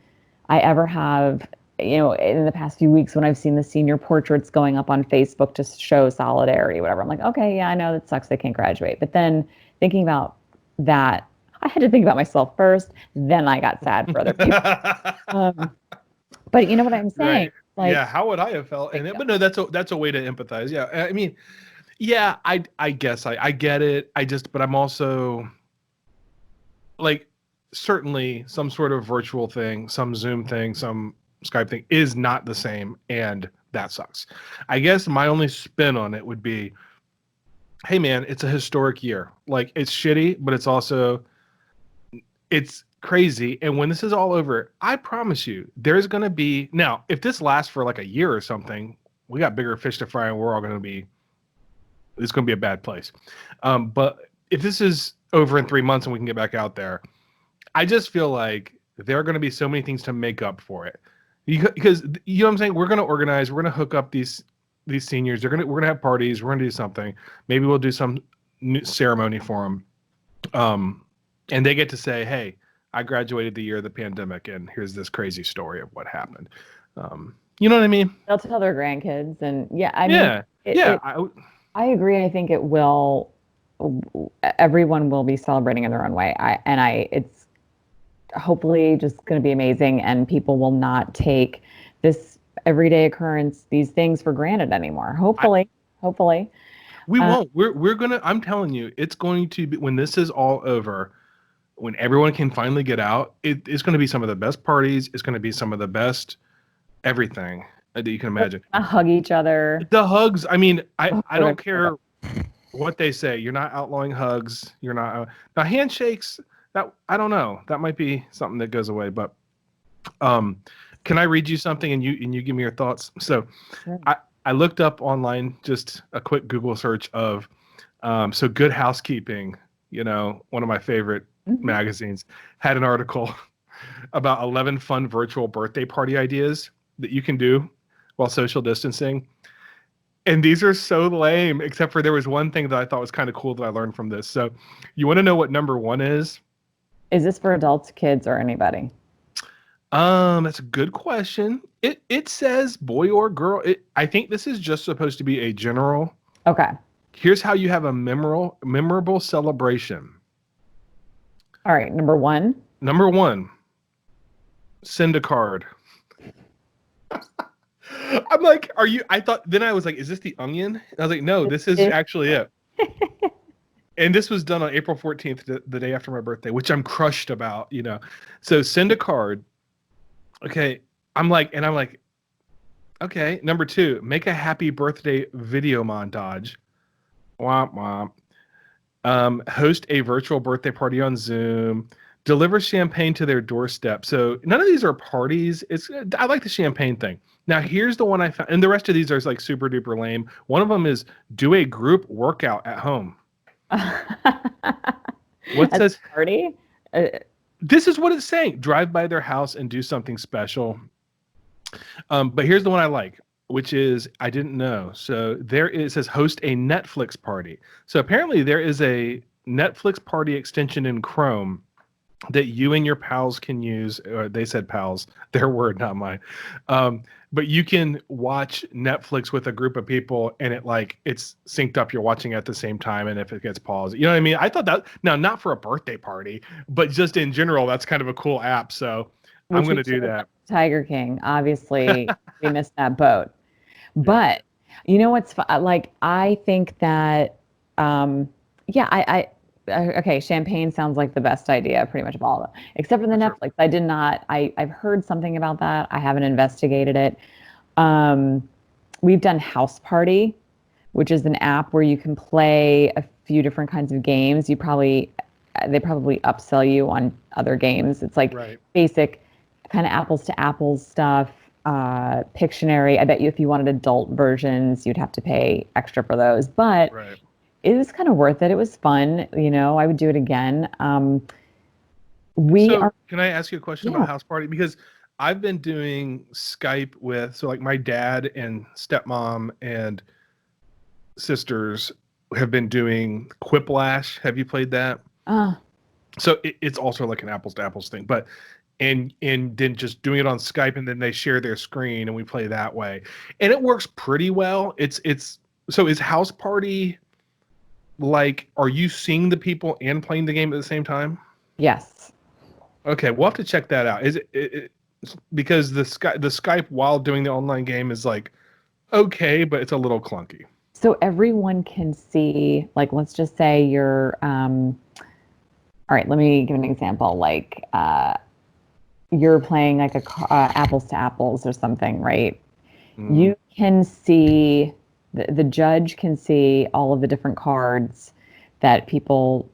I ever have, in the past few weeks when I've seen the senior portraits going up on Facebook to show solidarity, whatever. I'm like, okay, yeah, I know that sucks. They can't graduate. But then thinking about that, I had to think about myself first. Then I got sad for other people. But you know what I'm saying? Right. Like, yeah, how would I have felt? But no, that's a way to empathize. Yeah, I mean, yeah, I guess I get it. But I'm also like, certainly some sort of virtual thing, some Zoom thing, some Skype thing is not the same, and that sucks. I guess my only spin on it would be, hey man, it's a historic year. Like, it's shitty, but it's crazy. And when this is all over, I promise you, there's going to be, now, if this lasts for like a year or something, we got bigger fish to fry, and we're all going to be, it's going to be a bad place. But if this is over in 3 months and we can get back out there, I just feel like there are going to be so many things to make up for it. Because, you know what I'm saying? We're going to organize, we're going to hook up these seniors. We're going to have parties. We're going to do something. Maybe we'll do some ceremony for them. And they get to say, hey, I graduated the year of the pandemic, and here's this crazy story of what happened. You know what I mean? They'll tell their grandkids, and I agree. I think it will. Everyone will be celebrating in their own way. It's hopefully just going to be amazing, and people will not take this everyday occurrence, these things for granted anymore. Hopefully. We won't. We're gonna. I'm telling you, it's going to be, when this is all over, when everyone can finally get out, it's going to be some of the best parties. It's going to be some of the best everything that you can imagine. Hug each other. The hugs. I mean, I don't care what they say. You're not outlawing hugs. You're not now handshakes. That, I don't know. That might be something that goes away. But can I read you something and you give me your thoughts? So sure. I looked up online, just a quick Google search of so Good Housekeeping. One of my favorite magazines had an article about 11 fun virtual birthday party ideas that you can do while social distancing. And these are so lame, except for there was one thing that I thought was kind of cool that I learned from this. So you want to know what number one is? Is this for adults, kids, or anybody? That's a good question. It says boy or girl. I think this is just supposed to be a general. Okay. Here's how you have a memorable celebration. All right. Number one. Number one, send a card. I'm like, are you? I thought, then I was like, is this the Onion? And I was like, no, this is actually it. And this was done on April 14th, the day after my birthday, which I'm crushed about, you know. So send a card. Okay. I'm like, okay. Number two, make a happy birthday video montage. Womp womp. Host a virtual birthday party on Zoom. Deliver champagne to their doorstep. So none of these are parties. I like the champagne thing. Now here's the one I found, and the rest of these are like super duper lame. One of them is do a group workout at home. What says party? This is what it's saying. Drive by their house and do something special. But here's the one I like, which is I didn't know. So it says host a Netflix party. So apparently there is a Netflix party extension in Chrome that you and your pals can use. Or they said pals, their word, not mine. But you can watch Netflix with a group of people, and it's synced up. You're watching at the same time, and if it gets paused, you know what I mean? I thought that, now not for a birthday party, but just in general, that's kind of a cool app. So I'm going to do that. Tiger King, obviously, we missed that boat. But you know what's like? I think that, okay, champagne sounds like the best idea, pretty much of all of them, except for the Netflix. I did not. I've heard something about that. I haven't investigated it. We've done House Party, which is an app where you can play a few different kinds of games. They probably upsell you on other games. It's like basic kind of apples to apples stuff. Pictionary. I bet you if you wanted adult versions, you'd have to pay extra for those. But it was kind of worth it. It was fun. You know, I would do it again. Can I ask you a question about House Party? Because I've been doing Skype with, so like my dad and stepmom and sisters have been doing Quiplash. Have you played that? So it's also like an apples to apples thing, but and then just doing it on Skype, and then they share their screen and we play that way. And it works pretty well. So is House Party, like, are you seeing the people and playing the game at the same time? Yes. Okay, we'll have to check that out. Is it because the Skype while doing the online game is like okay, but it's a little clunky. So everyone can see, like, let's just say you're, all right, let me give an example. Like, you're playing like apples to apples or something, right? You can see, the judge can see all of the different cards that people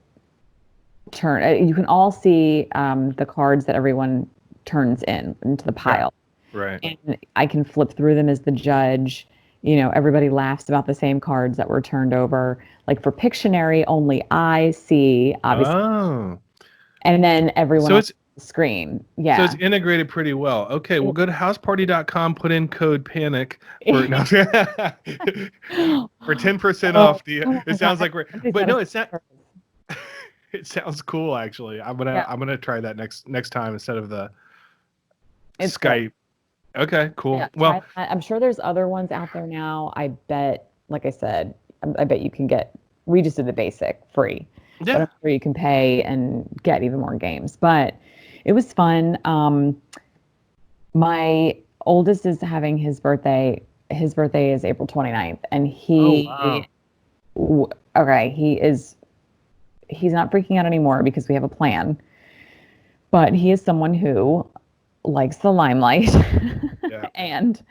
turn. You can all see the cards that everyone turns into the pile. Right. And I can flip through them as the judge. You know, everybody laughs about the same cards that were turned over. Like for Pictionary, only I see, obviously. Oh. And then everyone else on the screen. Yeah. So it's integrated pretty well. Okay, we'll go to houseparty.com, put in code PANIC for 10% off. It sounds like but no, it's not. It sounds cool, actually. I'm gonna try that next time instead of the Skype. Cool. Okay, cool. Yeah, well, I'm sure there's other ones out there now. I bet, like I said, I bet you can get. We just did the basic free. Yeah. But I'm sure you can pay and get even more games. But it was fun. My oldest is having his birthday. His birthday is April 29th, and he. Oh, wow. Okay, he's not freaking out anymore because we have a plan. But he is someone who likes the limelight. Yeah. And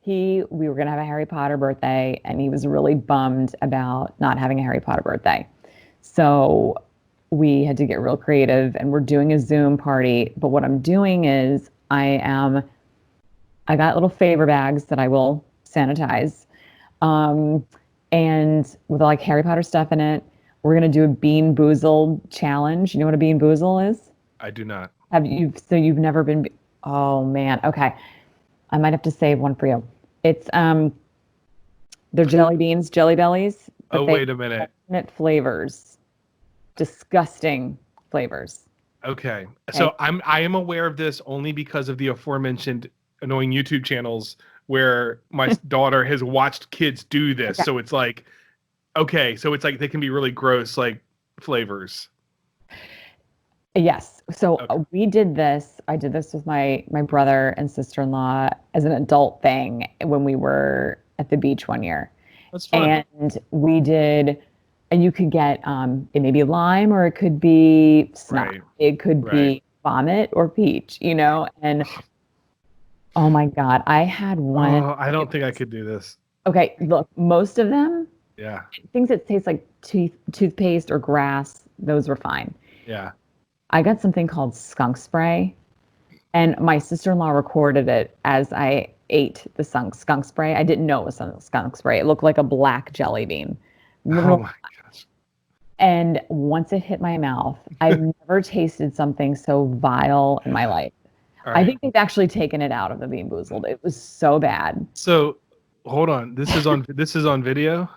we were going to have a Harry Potter birthday, and he was really bummed about not having a Harry Potter birthday. So we had to get real creative, and we're doing a Zoom party. But what I'm doing is I got little favor bags that I will sanitize, and with like Harry Potter stuff in it. We're gonna do a Bean Boozled challenge. You know what a Bean Boozle is? I do not. Have you? So you've never been? Oh man. Okay, I might have to save one for you. It's they're jelly beans, Jelly Bellies, Oh, but they wait a minute. alternate flavors, disgusting flavors. Okay. Okay. So I am aware of this only because of the aforementioned annoying YouTube channels where my daughter has watched kids do this. Okay. So it's like, okay, so it's like they can be really gross, like flavors. Yes. So Okay. we did this. I did this with my brother and sister-in-law as an adult thing when we were at the beach one year. That's fun. And we did, and you could get it may be lime or it could be snot. Right. It could Right. be vomit or peach, and oh my God, I had one. Oh, I don't think I could do this. Okay, look, most of them, Yeah. things that taste like toothpaste or grass, those were fine. Yeah. I got something called skunk spray, and my sister-in-law recorded it as I ate the skunk spray. I didn't know it was skunk spray. It looked like a black jelly bean. Oh my gosh. And once it hit my mouth, I've never tasted something so vile in my life. All I right. think they've actually taken it out of the Bean Boozled. It was so bad. So hold on. This is on video.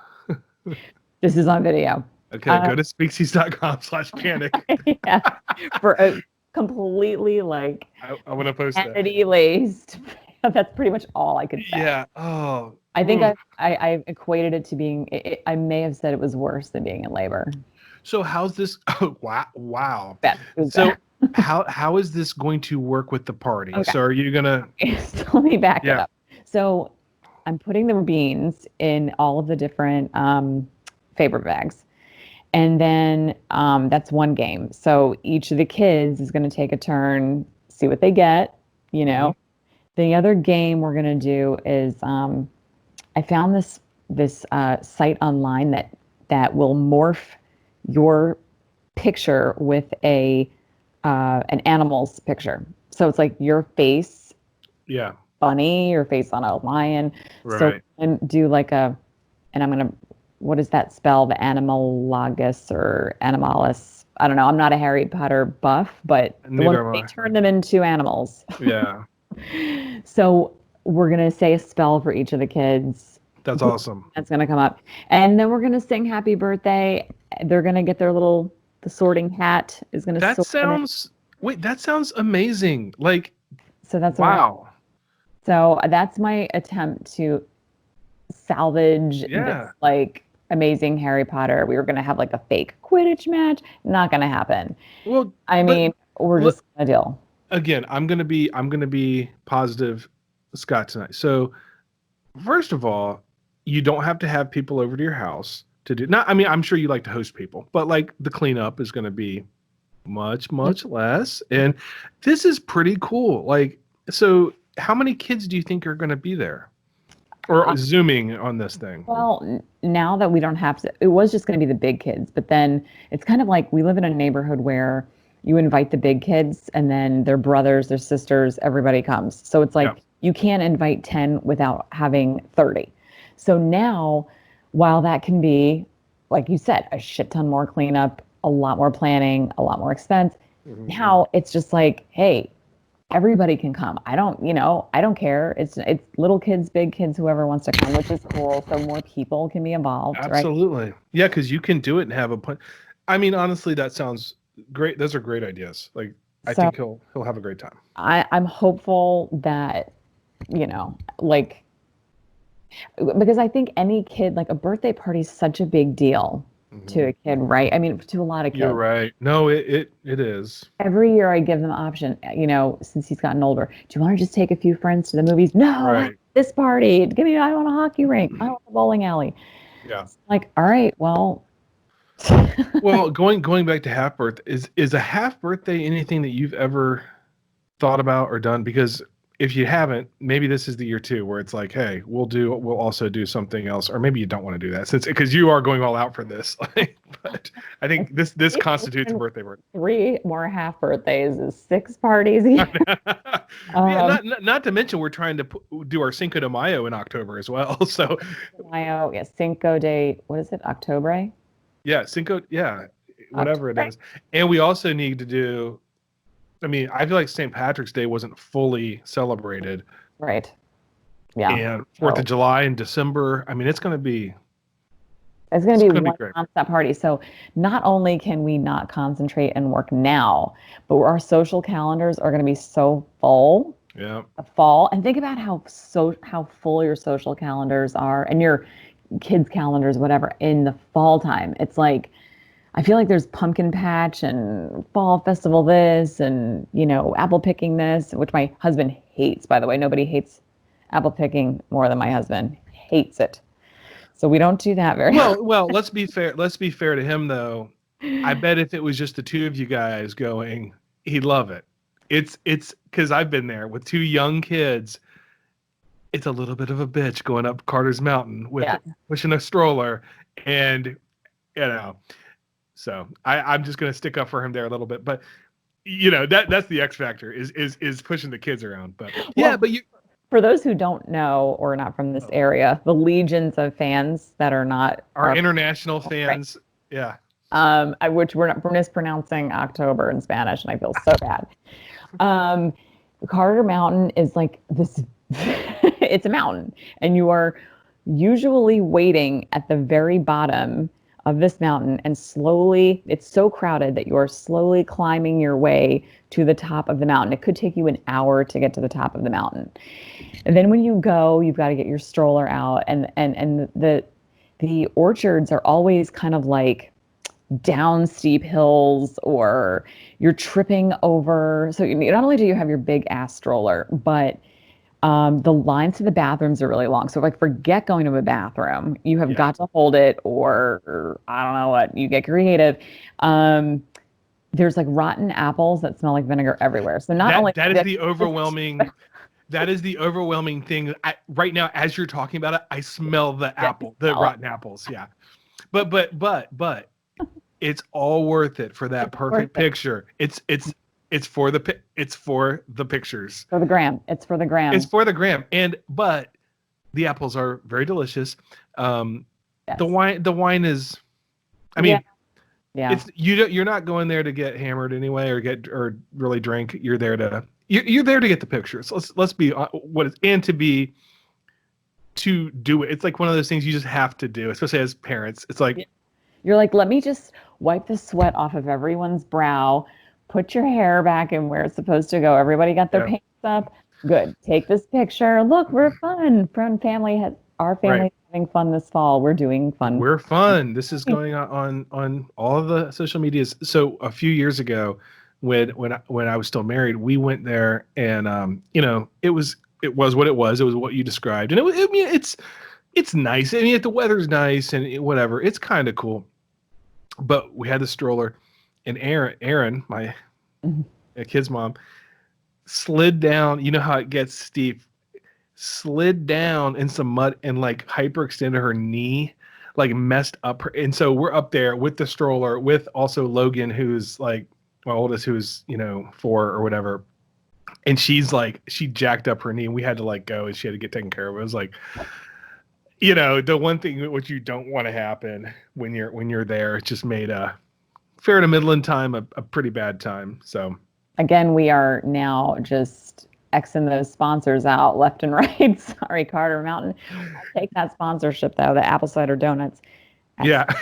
This is on video. Okay, go to speaksies.com/panic. Yeah, for a completely like I want to post that. candy laced. That's pretty much all I could say. Yeah. Oh. I think oof. I equated it to being. I may have said it was worse than being in labor. So how's this? Oh, wow. Wow. Bad. It was So bad. how is this going to work with the party? Okay. So are you gonna? So let me back it Yeah. up. So I'm putting the beans in all of the different favorite bags. And then that's one game. So each of the kids is going to take a turn, see what they get. The other game we're going to do is I found this site online that will morph your picture with an animal's picture. So it's like your face, Yeah. bunny, your face on a lion. So Right. and do like and I'm gonna, what does that spell? The animalagus or animalis? I don't know. I'm not a Harry Potter buff, but the Neither one am they I. turn them into animals. Yeah. So we're gonna say a spell for each of the kids. That's awesome. That's gonna come up, and then we're gonna sing happy birthday. They're gonna get the sorting hat is gonna That sort them. that sounds amazing. Like, So that's what wow. so that's my attempt to salvage Yeah. this like amazing Harry Potter. We were gonna have like a fake Quidditch match. Not gonna happen. Well, I but mean, we're look, just gonna deal. again, I'm gonna be positive, Scott, tonight. So first of all, you don't have to have people over to your house to do. Not, I mean, I'm sure you like to host people, but like the cleanup is going to be much less. And this is pretty cool. Like, so how many kids do you think are going to be there, or zooming on this thing? Well, now that we don't have to, it was just going to be the big kids, but then it's kind of like we live in a neighborhood where you invite the big kids and then their brothers, their sisters, everybody comes. So it's like Yeah. you can't invite 10 without having 30. So now, while that can be, like you said, a shit ton more cleanup, a lot more planning, a lot more expense, now it's just like, hey, everybody can come. I don't care. It's little kids, big kids, whoever wants to come, which is cool. So more people can be involved, right? Absolutely. Yeah, because you can do it and have a pun. I mean, honestly, that sounds great. Those are great ideas. Like, I So think he'll have a great time. I'm hopeful that, like, because I think any kid, like a birthday party is such a big deal to a kid, right? I mean, to a lot of kids. You're right. No, it is. Every year I give them the option, since he's gotten older. Do you want to just take a few friends to the movies? No, I want Right. this party. I want a hockey rink. I want a bowling alley. Yeah. Like, all right, well. Well, going back to half birthday, is a half birthday anything that you've ever thought about or done? Because if you haven't, maybe this is the year too, where it's like, hey, we'll also do something else, or maybe you don't want to do that because you are going all out for this. But I think this constitutes a birthday party. 3 more half birthdays is 6 parties a year. Yeah, not to mention we're trying to do our Cinco de Mayo in October as well. So Mayo, yeah, Cinco de, what is it, October? Yeah, Cinco. Yeah, whatever it Right. is. And we also need to do. I mean, I feel like St. Patrick's Day wasn't fully celebrated, Right. Yeah. and Fourth of So July in December. I mean, it's going it's to be going to be one great. nonstop party. So not only can we not concentrate and work now, but our social calendars are going to be so full Yeah. the fall. And think about how full your social calendars are and your kids' calendars, whatever, in the fall time. It's like I feel like there's pumpkin patch and fall festival this and apple picking this, which my husband hates, by the way. Nobody hates apple picking more than my husband. Hates it. So we don't do that very Well, let's be fair. Let's be fair to him, though. I bet if it was just the two of you guys going, he'd love it. It's because I've been there with two young kids. It's a little bit of a bitch going up Carter's Mountain with Yeah. pushing a stroller, and you know. So I'm just gonna stick up for him there a little bit, but that's the X factor is pushing the kids around. But yeah, Well, but you for those who don't know or not from this area, the legions of fans that are not our are international right. fans, yeah, Which we're mispronouncing October in Spanish, and I feel so bad. Um, Carter Mountain is like this. It's a mountain, and you are usually waiting at the very bottom of this mountain, and slowly, it's so crowded that you are slowly climbing your way to the top of the mountain. It could take you an hour to get to the top of the mountain. And then when you go, you've got to get your stroller out, and the orchards are always kind of like down steep hills or you're tripping over. So not only do you have your big ass stroller, but the lines to the bathrooms are really long. So like forget going to a bathroom. You have yeah. got to hold it or I don't know what, you get creative. Um, there's like rotten apples that smell like vinegar everywhere. So not only That is the overwhelming. That is the overwhelming thing. Right now, as you're talking about it, I smell the rotten apples. Yeah, but it's all worth it for that perfect picture. It's for the pictures. For the gram. It's for the gram. It's for the gram. But the apples are very delicious. Yes. The wine is, I mean, yeah. it's you're not going there to get hammered anyway or really drink. You're there to get the pictures. Let's be to do it. It's like one of those things you just have to do, especially as parents. It's like you're like, let me just wipe the sweat off of everyone's brow, put your hair back in where it's supposed to go. Everybody got their pants up. Good. Take this picture. Look, we're fun. Our family having fun this fall. We're doing fun. We're fun. This is going on all of the social medias. So a few years ago, when I was still married, we went there, and it was what it was. It was what you described, and it's nice. I mean, the weather's nice and whatever. It's kind of cool. But we had the stroller, and Erin, my kid's mom, slid down. You know how it gets steep. Slid down in some mud and like hyperextended her knee, like messed up her. And so we're up there with the stroller with also Logan, who's like my oldest, who's 4 or whatever. And she jacked up her knee, and we had to like go, and she had to get taken care of. It was like, the one thing which you don't want to happen when you're there, it just made a fair to middling time a pretty bad time. So again, we are now just Xing those sponsors out left and right. Sorry, Carter Mountain. I'll take that sponsorship though. The apple cider donuts. Excellent. Yeah.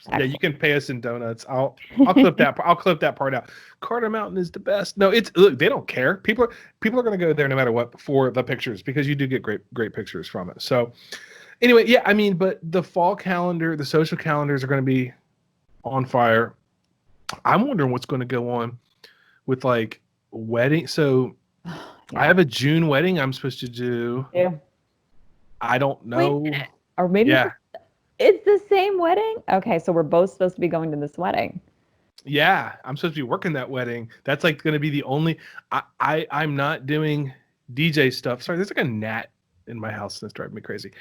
Yeah, you can pay us in donuts. I'll clip that. I'll clip that part out. Carter Mountain is the best. No, look, they don't care. People are going to go there no matter what for the pictures, because you do get great pictures from it. So anyway, yeah, I mean, but the fall calendar, the social calendars are going to be on fire. I'm wondering what's going to go on with like wedding. So yeah. I have a June wedding I'm supposed to do. Yeah. I don't know. Or maybe it's the same wedding? Okay, so we're both supposed to be going to this wedding. Yeah, I'm supposed to be working that wedding. That's like going to be the only. I'm not doing DJ stuff. Sorry, there's like a gnat in my house that's driving me crazy.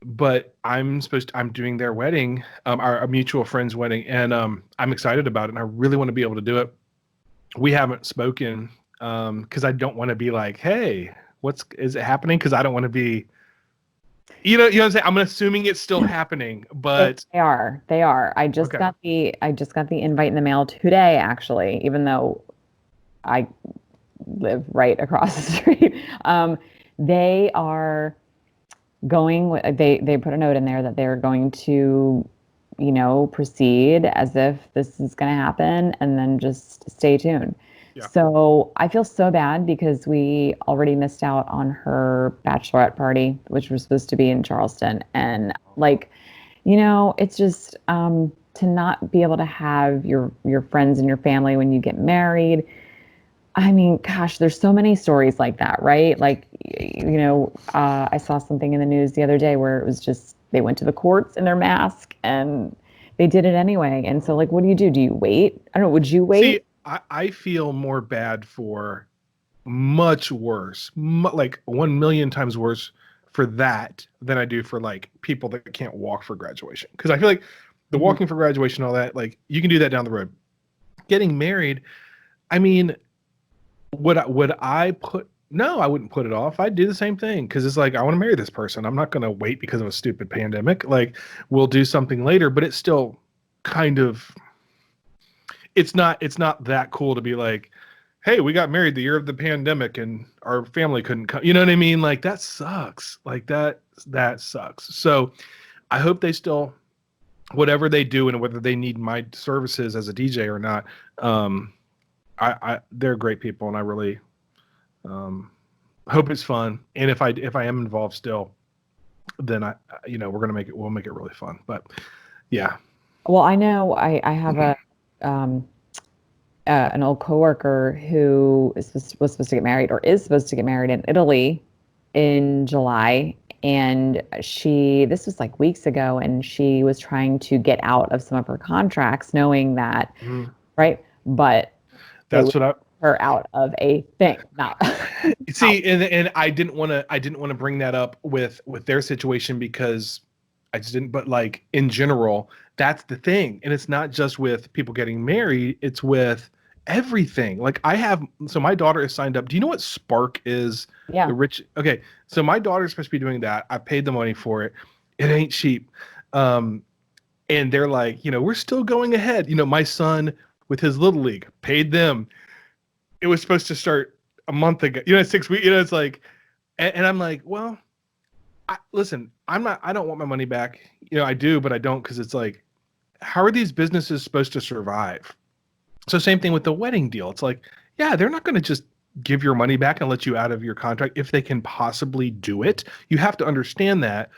But I'm doing their wedding, our mutual friend's wedding, and I'm excited about it, and I really want to be able to do it. We haven't spoken because I don't want to be like, hey, is it happening? Because I don't want to be You know what I'm saying? I'm assuming it's still happening, but They are. okay. I just got the invite in the mail today, actually, even though I live right across the street. They are they put a note in there that they're going to, proceed as if this is going to happen and then just stay tuned. Yeah. So I feel so bad because we already missed out on her bachelorette party, which was supposed to be in Charleston. And like, it's just to not be able to have your friends and your family when you get married. I mean, gosh, there's so many stories like that, right? Like, I saw something in the news the other day where it was just they went to the courts in their mask and they did it anyway. And so, like, what do you do? Do you wait? I don't know. Would you See, wait? I feel more bad for much worse, like 1 million times worse for that than I do for like people that can't walk for graduation. Because I feel like the Mhm. walking for graduation, all that, like you can do that down the road. Getting married, I mean, would I put? No, I wouldn't put it off. I'd do the same thing because it's like I want to marry this person. I'm not going to wait because of a stupid pandemic. Like we'll do something later, but it's still kind of it's not that cool to be like, hey, we got married the year of the pandemic and our family couldn't come. You know what I mean? Like that sucks. Like that sucks. So I hope they still whatever they do and whether they need my services as a DJ or not. Um, I they're great people and I really um, hope it's fun. And if I am involved still, then we'll make it really fun. But yeah. Well, I know I have um, an old coworker who was supposed to get married or is supposed to get married in Italy in July. And this was like weeks ago, and she was trying to get out of some of her contracts, knowing that, Mhm. right? But they would That's what I get her out of a thing, not out. see, and I didn't want to bring that up with their situation because I just didn't. But like in general, that's the thing, and it's not just with people getting married; it's with everything. Like so my daughter is signed up. Do you know what Spark is? The Yeah. rich. Okay, so my daughter's supposed to be doing that. I paid the money for it. It ain't cheap. Um, and they're like, we're still going ahead. My son with his little league paid them. It was supposed to start a month ago, 6 weeks, it's like, and I'm like, well, listen, I don't want my money back. I do, but I don't. Cause it's like, how are these businesses supposed to survive? So same thing with the wedding deal. It's like, yeah, they're not going to just give your money back and let you out of your contract if they can possibly do it. You have to understand that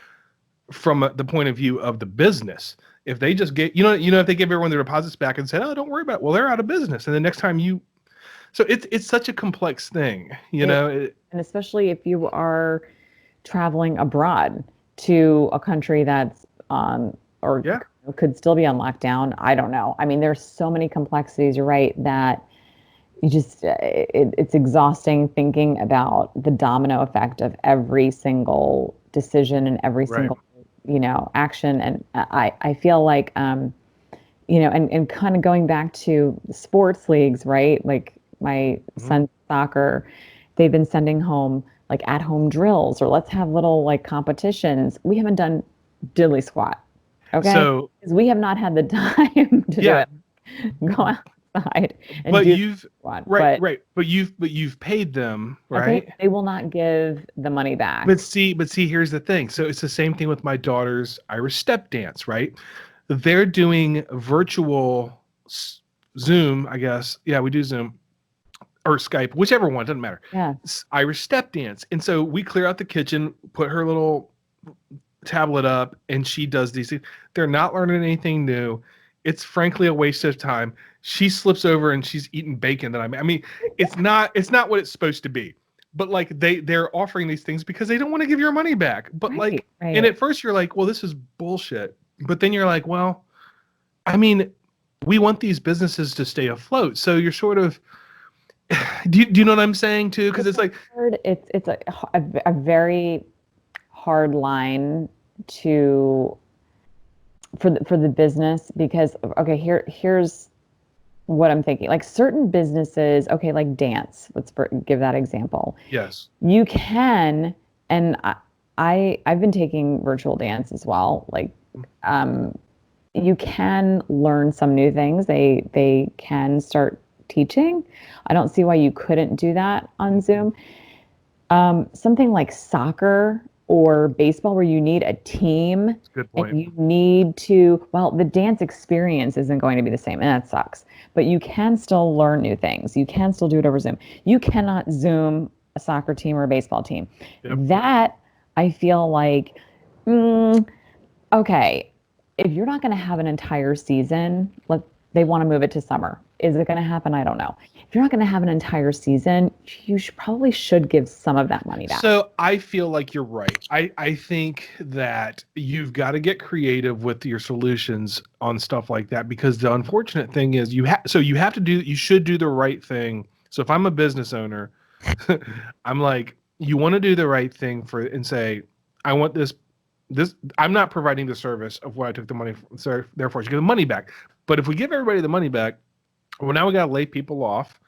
from the point of view of the business. If they just get, if they give everyone their deposits back and said, oh, don't worry about it. Well, they're out of business. And the next time so it's such a complex thing, It, and especially if you are traveling abroad to a country that's or Yeah. could still be on lockdown. I don't know. I mean, there's so many complexities. You're right that you just it's exhausting thinking about the domino effect of every single decision and every Right. single action. And I feel like and kind of going back to sports leagues, right? Like my Mhm. son's soccer, they've been sending home like at home drills or let's have little like competitions. We haven't done diddly squat. Okay. So Because we have not had the time to do yeah, it. Go outside and but do you've squat. right, But right, but you've paid them, okay, right? they will not give the money But back. see, here's the thing. So it's the same thing with my daughter's Irish step dance, right? They're doing virtual Zoom, I guess. Yeah, we do Zoom or Skype, whichever one, doesn't matter. Yeah. Irish step dance. And so we clear out the kitchen, put her little tablet up, and she does these things. They're not learning anything new. It's frankly a waste of time. She slips over and she's eating bacon that I mean, it's not what it's supposed to be. But like they're offering these things because they don't want to give your money back. But Right. like, and Right. at first you're like, well, this is bullshit. But then you're like, well, I mean, we want these businesses to stay afloat. So you're sort of, do you know what I'm saying too? Because It's it's like, hard. It's a very hard line to for the business because okay, here's what I'm thinking. Like certain businesses, okay, like dance. Give that example. yes, You can, and I've been taking virtual dance as well. Like, um, you can learn some new things. They can start teaching. I don't see why you couldn't do that on Zoom. Something like soccer or baseball where you need a team That's a good and point. you need to, well, the dance experience isn't going to be the same, and that sucks. But you can still learn new things. You can still do it over Zoom. You cannot Zoom a soccer team or a baseball team. Yep. That I feel like, mm, okay, if you're not going to have an entire season, they want to move it to summer. Is it going to happen? I don't know. If you're not going to have an entire season, you probably should give some of that money back. So I feel like you're right. I think that you've got to get creative with your solutions on stuff like that, because the unfortunate thing is you should do the right thing. So if I'm a business owner, I'm like, you want to do the right thing and say, I want this I'm not providing the service of what I took the money from, so therefore I should get the money back. But if we give everybody the money back, well, now we got to lay people off,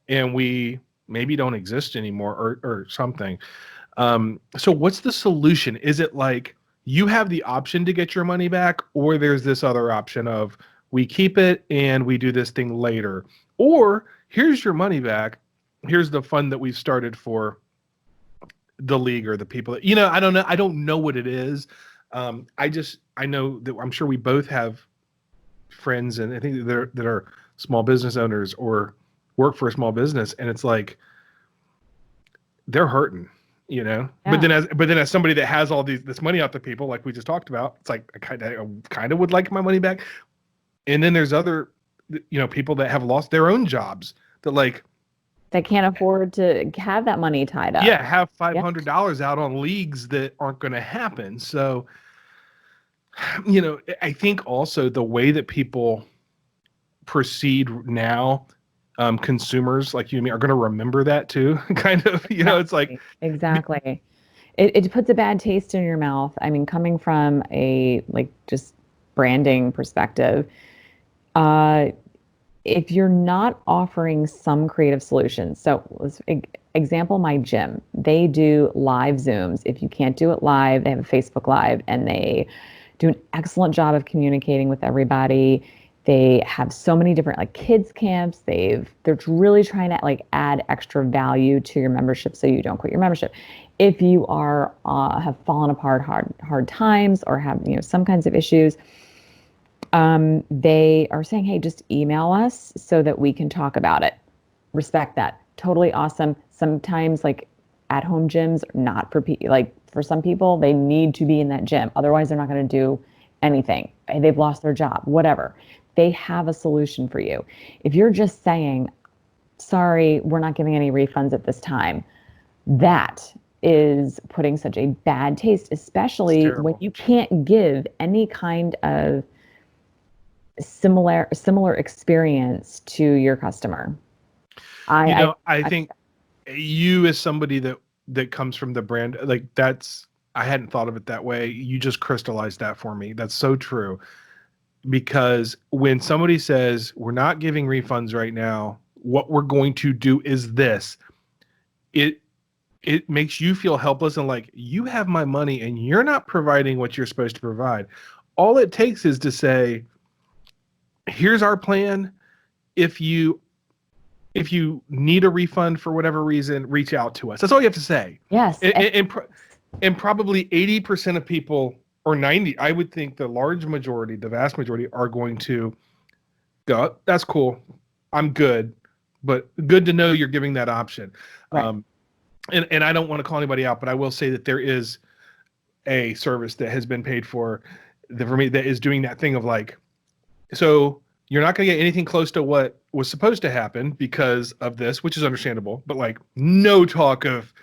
and we maybe don't exist anymore, or something. So what's the solution? Is it like you have the option to get your money back, or there's this other option of we keep it and we do this thing later, or here's your money back, here's the fund that we've started for the league or the people that, I don't know what it is. I know that I'm sure we both have friends, and I think that are small business owners or work for a small business, and it's like they're hurting, But Yeah. then as somebody that has all this money out to people, like we just talked about, it's like I kind of would like my money back. And then there's other, people that have lost their own jobs that, like, They can't afford to have that money tied up. yeah, have Yeah. $500 out on leagues that aren't going to happen. So, I think also the way that people proceed now, consumers like you and me are going to remember that too. Kind of, it's like, Exactly. It puts a bad taste in your mouth. I mean, coming from a like just branding perspective, uh, if you're not offering some creative solutions, so example, my gym, they do live Zooms. If you can't do it live, they have a Facebook Live, and they do an excellent job of communicating with everybody. They have so many different like kids camps. They're really trying to like add extra value to your membership so you don't quit your membership. If you are have fallen apart hard times or have some kinds of issues, they are saying, hey, just email us so that we can talk about it. Respect that. Totally awesome. Sometimes like at home gyms, not for like for some people, they need to be in that gym. Otherwise, they're not going to do anything. They've lost their job, whatever. They have a solution for you. If you're just saying, sorry, we're not giving any refunds at this time, that is putting such a bad taste, it's especially when terrible. you can't give any kind of similar experience to your customer. I think you, as somebody that comes from the brand, like, I hadn't thought of it that way. You just crystallized that for me. That's so true. Because when somebody says we're not giving refunds right now, what we're going to do is this, it makes you feel helpless, and like, you have my money and you're not providing what you're supposed to provide. All it takes is to say, here's our plan. If you need a refund for whatever reason, reach out to us. That's all you have to say. Yes. And probably 80% of people, or 90, I would think the vast majority are going to go, that's cool, I'm good, but good to know you're giving that option. Right. And I don't want to call anybody out, but I will say that there is a service that has been paid for me that is doing that thing of like, so you're not going to get anything close to what was supposed to happen because of this, which is understandable, but like, no talk of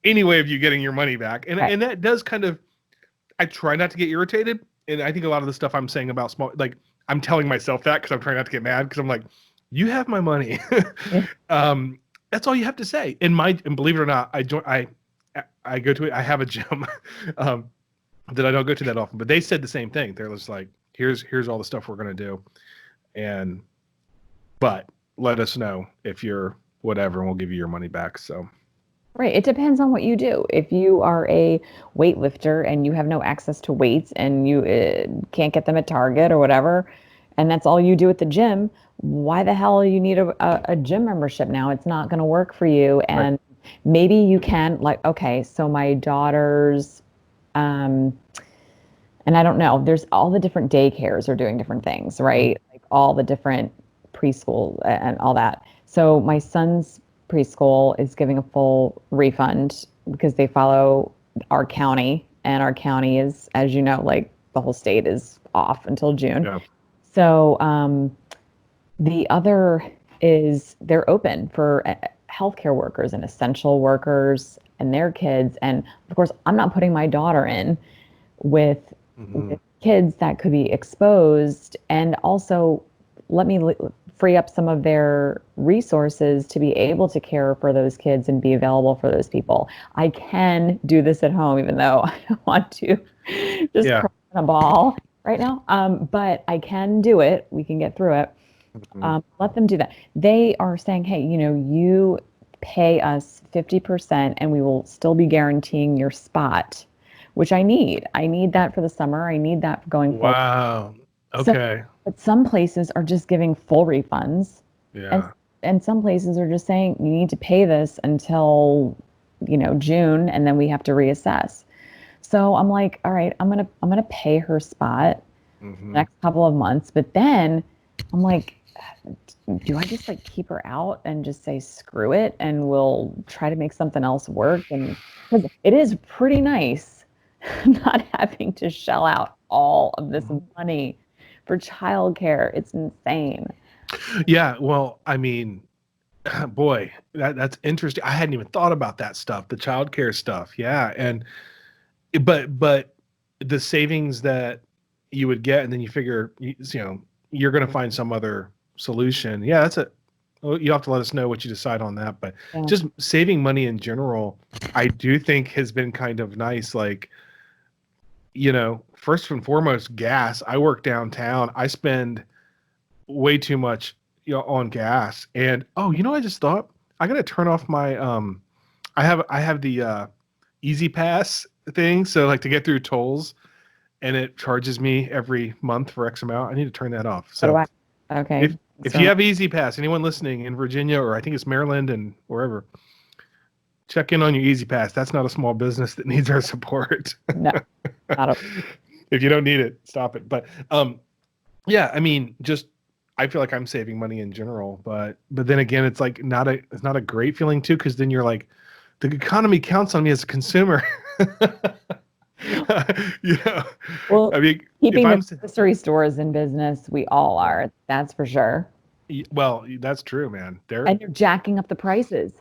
any way of you getting your money back. And Right. and that does kind of, I try not to get irritated. And I think a lot of the stuff I'm saying about small, like, I'm telling myself that because I'm trying not to get mad, because I'm like, you have my money. Yeah. That's all you have to say. And believe it or not, I go to it. I have a gym that I don't go to that often, but they said the same thing. They're just like, here's all the stuff we're going to do. But let us know if you're whatever, and we'll give you your money back. So Right. It depends on what you do. If you are a weightlifter and you have no access to weights and you can't get them at Target or whatever, and that's all you do at the gym, why the hell you need a gym membership now? It's not going to work for you. Right. And maybe you can, like, okay, so my daughter's, um, and I don't know, there's all the different daycares are doing different things, Mhm. right? Like all the different preschool and all that. So my son's preschool is giving a full refund because they follow our county, and our county is, as you know, like the whole state is off until June. Yeah. So the other is they're open for healthcare workers and essential workers and their kids. And of course, I'm not putting my daughter in with Hmm. kids that could be exposed, and also let me free up some of their resources to be able to care for those kids and be available for those people. I can do this at home, even though I don't want to just Yeah. cry in a ball right now. But I can do it. We can get through it. Mhm. Let them do that. They are saying, hey, you pay us 50% and we will still be guaranteeing your spot, which I need. I need that for the summer. I need that going forward. Wow. So, Okay. but some places are just giving full refunds, and Yeah. some places are just saying you need to pay this until, June, and then we have to reassess. So I'm like, all right, I'm gonna pay her spot the Hmm. next couple of months, but then I'm like, do I just like keep her out and just say screw it and we'll try to make something else work? And because it is pretty nice not having to shell out all of this money for childcare. It's insane. Yeah. Well, I mean, boy, that's interesting. I hadn't even thought about that stuff, the childcare stuff. Yeah. And but the savings that you would get, and then you figure, you're going to find some other solution. Yeah, that's a. Well, you have to let us know what you decide on that. But Yeah. just saving money in general, I do think has been kind of nice. Like, first and foremost, gas. I work downtown. I spend way too much, on gas. And oh, I just thought I got to turn off my I have the Easy Pass thing, so like to get through tolls, and it charges me every month for X amount. I need to turn that off. So do So I. Okay. if Thanks if for you have Easy Pass, anyone listening in Virginia, or I think it's Maryland and wherever, check in on your Easy Pass. That's not a small business that needs our support. no, not a If you don't need it, stop it. But yeah, I mean, just I feel like I'm saving money in general, but then again, it's not a great feeling too, because then you're like, the economy counts on me as a consumer. you know, well, I mean, if keeping the I'm grocery stores in business, we all are. That's for sure. well, that's true, man. And they're jacking up the prices.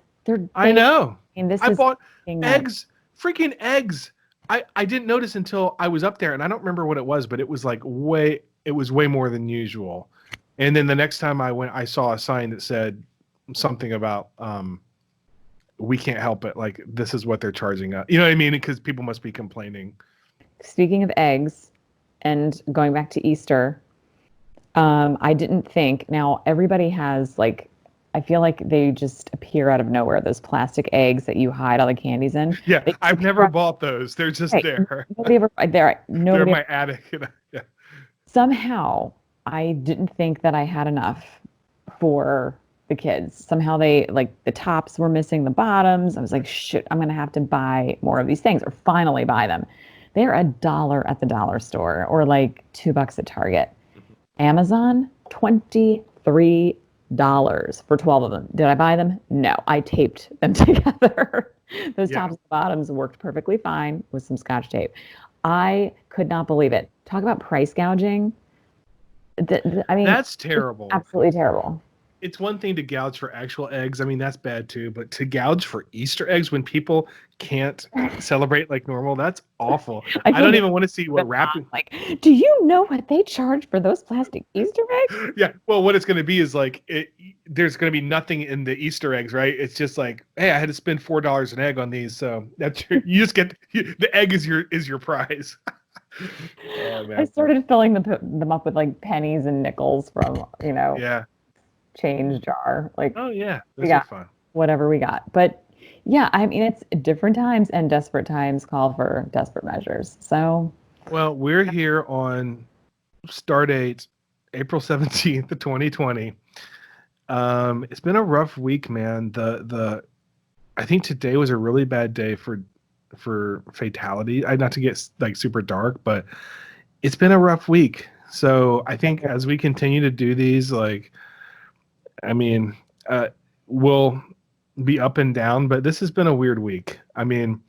I know. I mean, this I is bought fucking nuts. eggs, freaking eggs. I didn't notice until I was up there, and I don't remember what it was, but it was way more than usual. And then the next time I went, I saw a sign that said something about we can't help it. Like, this is what they're charging us. You know what I mean? Because people must be complaining. Speaking of eggs and going back to Easter, I didn't think. Now, everybody has like, I feel like they just appear out of nowhere. Those plastic eggs that you hide all the candies in. Yeah, They I've never disappear. bought those. They're just Hey, there. nobody ever, there, They're in nobody, my attic. Yeah. somehow I didn't think that I had enough for the kids. Somehow they, like, the tops were missing the bottoms. I was like, shit, I'm going to have to buy more of these things or finally buy them. They're $1 at the dollar store or like $2 at Target. Amazon, $23 for 12 of them. Did I buy them? No, I taped them together. Those Yeah. tops and bottoms worked perfectly fine with some scotch tape. I could not believe it. Talk about price gouging. I mean, That's it's terrible. absolutely terrible. It's one thing to gouge for actual eggs. I mean, that's bad too. But to gouge for Easter eggs when people can't celebrate like normal, that's awful. I I feel don't bad even want to see for them what not. wrapping. Like, do you know what they charge for those plastic Easter eggs? Yeah. Well, what it's going to be is like there's going to be nothing in the Easter eggs, right? It's just like, hey, I had to spend $4 an egg on these, so you just get the egg is your prize. Oh I man. started filling them up with like pennies and nickels from, Yeah. change jar. Like Oh yeah. we Those are got fun. whatever we got. But Yeah, I mean, it's different times and desperate times call for desperate measures. So, Well, we're here on star date April 17th, 2020. It's been a rough week, man. The I think today was a really bad day for fatality. I not to get like super dark, but it's been a rough week. So I think as we continue to do these, like, I mean, we'll be up and down, but this has been a weird week. I mean,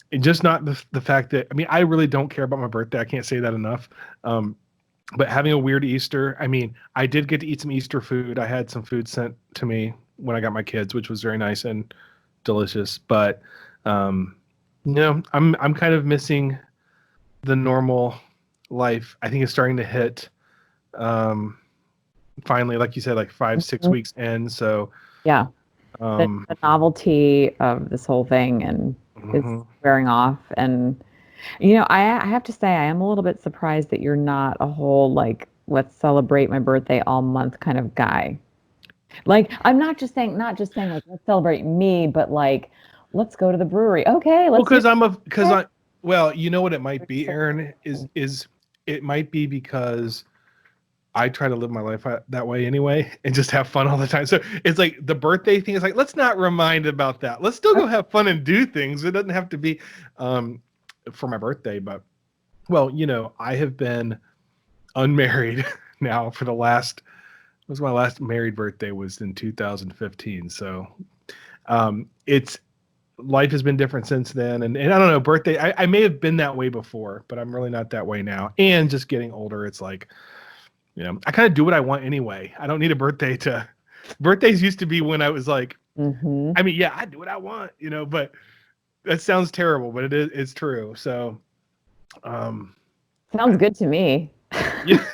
it just not the fact that, I mean, I really don't care about my birthday. I can't say that enough. But having a weird Easter, I mean, I did get to eat some Easter food. I had some food sent to me when I got my kids, which was very nice and delicious. But I'm kind of missing the normal life. I think it's starting to hit finally, like you said, like 5-6 weeks in. So yeah, um the novelty of this whole thing and is mhm. wearing off. And, I have to say, I am a little bit surprised that you're not a whole, like, let's celebrate my birthday all month kind of guy. Like, I'm not just saying like, let's celebrate me, but like, let's go to the brewery. Okay, Well, let's do because it. I well, you know what it might be, Aaron, is it might be because I try to live my life that way anyway and just have fun all the time. So it's like the birthday thing is like, let's not remind about that. Let's still go have fun and do things. It doesn't have to be um, for my birthday, but well, I have been unmarried now for the last, was my last married birthday was in 2015. So it's life has been different since then. And I don't know, birthday, I may have been that way before, but I'm really not that way now. And just getting older, it's like, I kind of do what I want anyway. I don't need a birthday to. Birthdays used to be when I was like, Mm-hmm. I mean, yeah, I do what I want, but that sounds terrible, but it's true. So, um, Sounds good to me. yeah,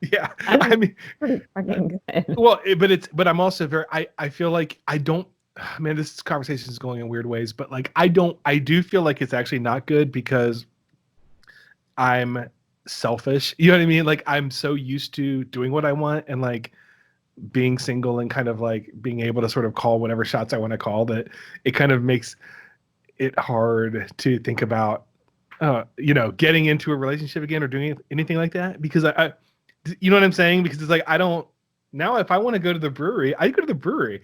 yeah. I I'm mean, pretty fucking good. well, but I'm also very. I feel like I don't. Man, this conversation is going in weird ways, but like I don't. I do feel like it's actually not good because I'm selfish. You know what I mean? Like I'm so used to doing what I want and like being single and kind of like being able to sort of call whatever shots I want to call that it kind of makes it hard to think about getting into a relationship again or doing anything like that because I you know what I'm saying? Because it's like I don't now if I want to go to the brewery, I go to the brewery.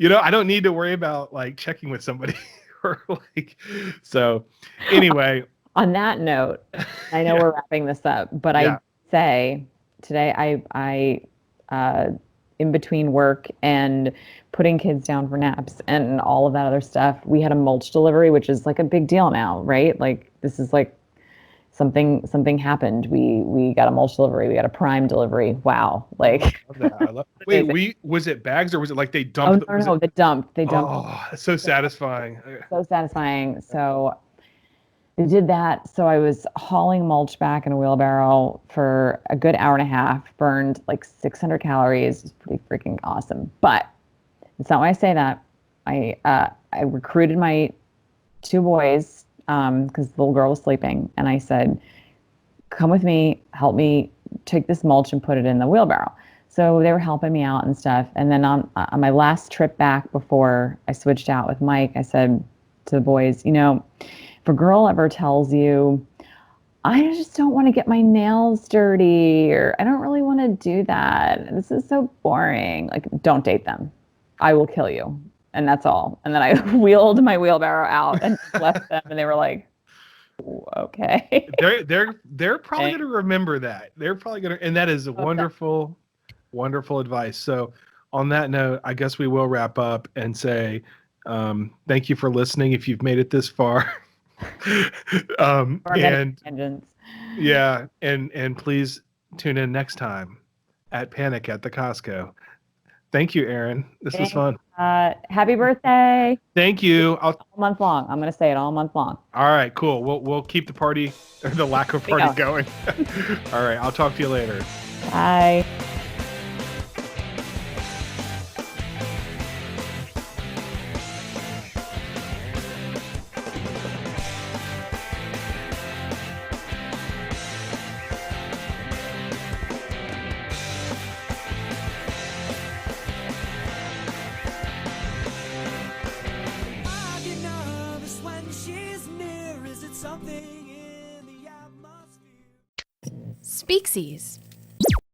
I don't need to worry about like checking with somebody or like so anyway. On that note, I know Yeah. we're wrapping this up, but I Yeah. say today I in between work and putting kids down for naps and all of that other stuff, we had a mulch delivery, which is like a big deal now, right? Like this is like something happened. We got a mulch delivery, we got a prime delivery. Wow. Oh, I Like love that. I love. Wait, amazing. was it bags or was it like they Oh dumped? no, Was no, it? no, they dumped. Oh, it's so satisfying. So satisfying. So I did that. So I was hauling mulch back in a wheelbarrow for a good hour and a half, burned like 600 calories. It's pretty freaking awesome. But it's not why I say that. I recruited my two boys because the little girl was sleeping, and I said, "Come with me, help me take this mulch and put it in the wheelbarrow." So they were helping me out and stuff. And then on my last trip back before I switched out with Mike, I said to the boys, if a girl ever tells you, I just don't want to get my nails dirty, or I don't really want to do that, this is so boring, like, don't date them. I will kill you. And that's all. And then I wheeled my wheelbarrow out and left them, and they were like, okay. They're probably going to remember that. They're probably going to, and that is wonderful, wonderful advice. So, on that note, I guess we will wrap up and say thank you for listening. If you've made it this far, and Tangents. yeah, and please tune in next time at Panic at the Costco. Thank you, Erin. This was fun. Happy birthday. Thank you. All month long. I'm going to say it all month long. All right, cool. We'll keep the party or the lack of party going. All right, I'll talk to you later. Bye. Speaksies.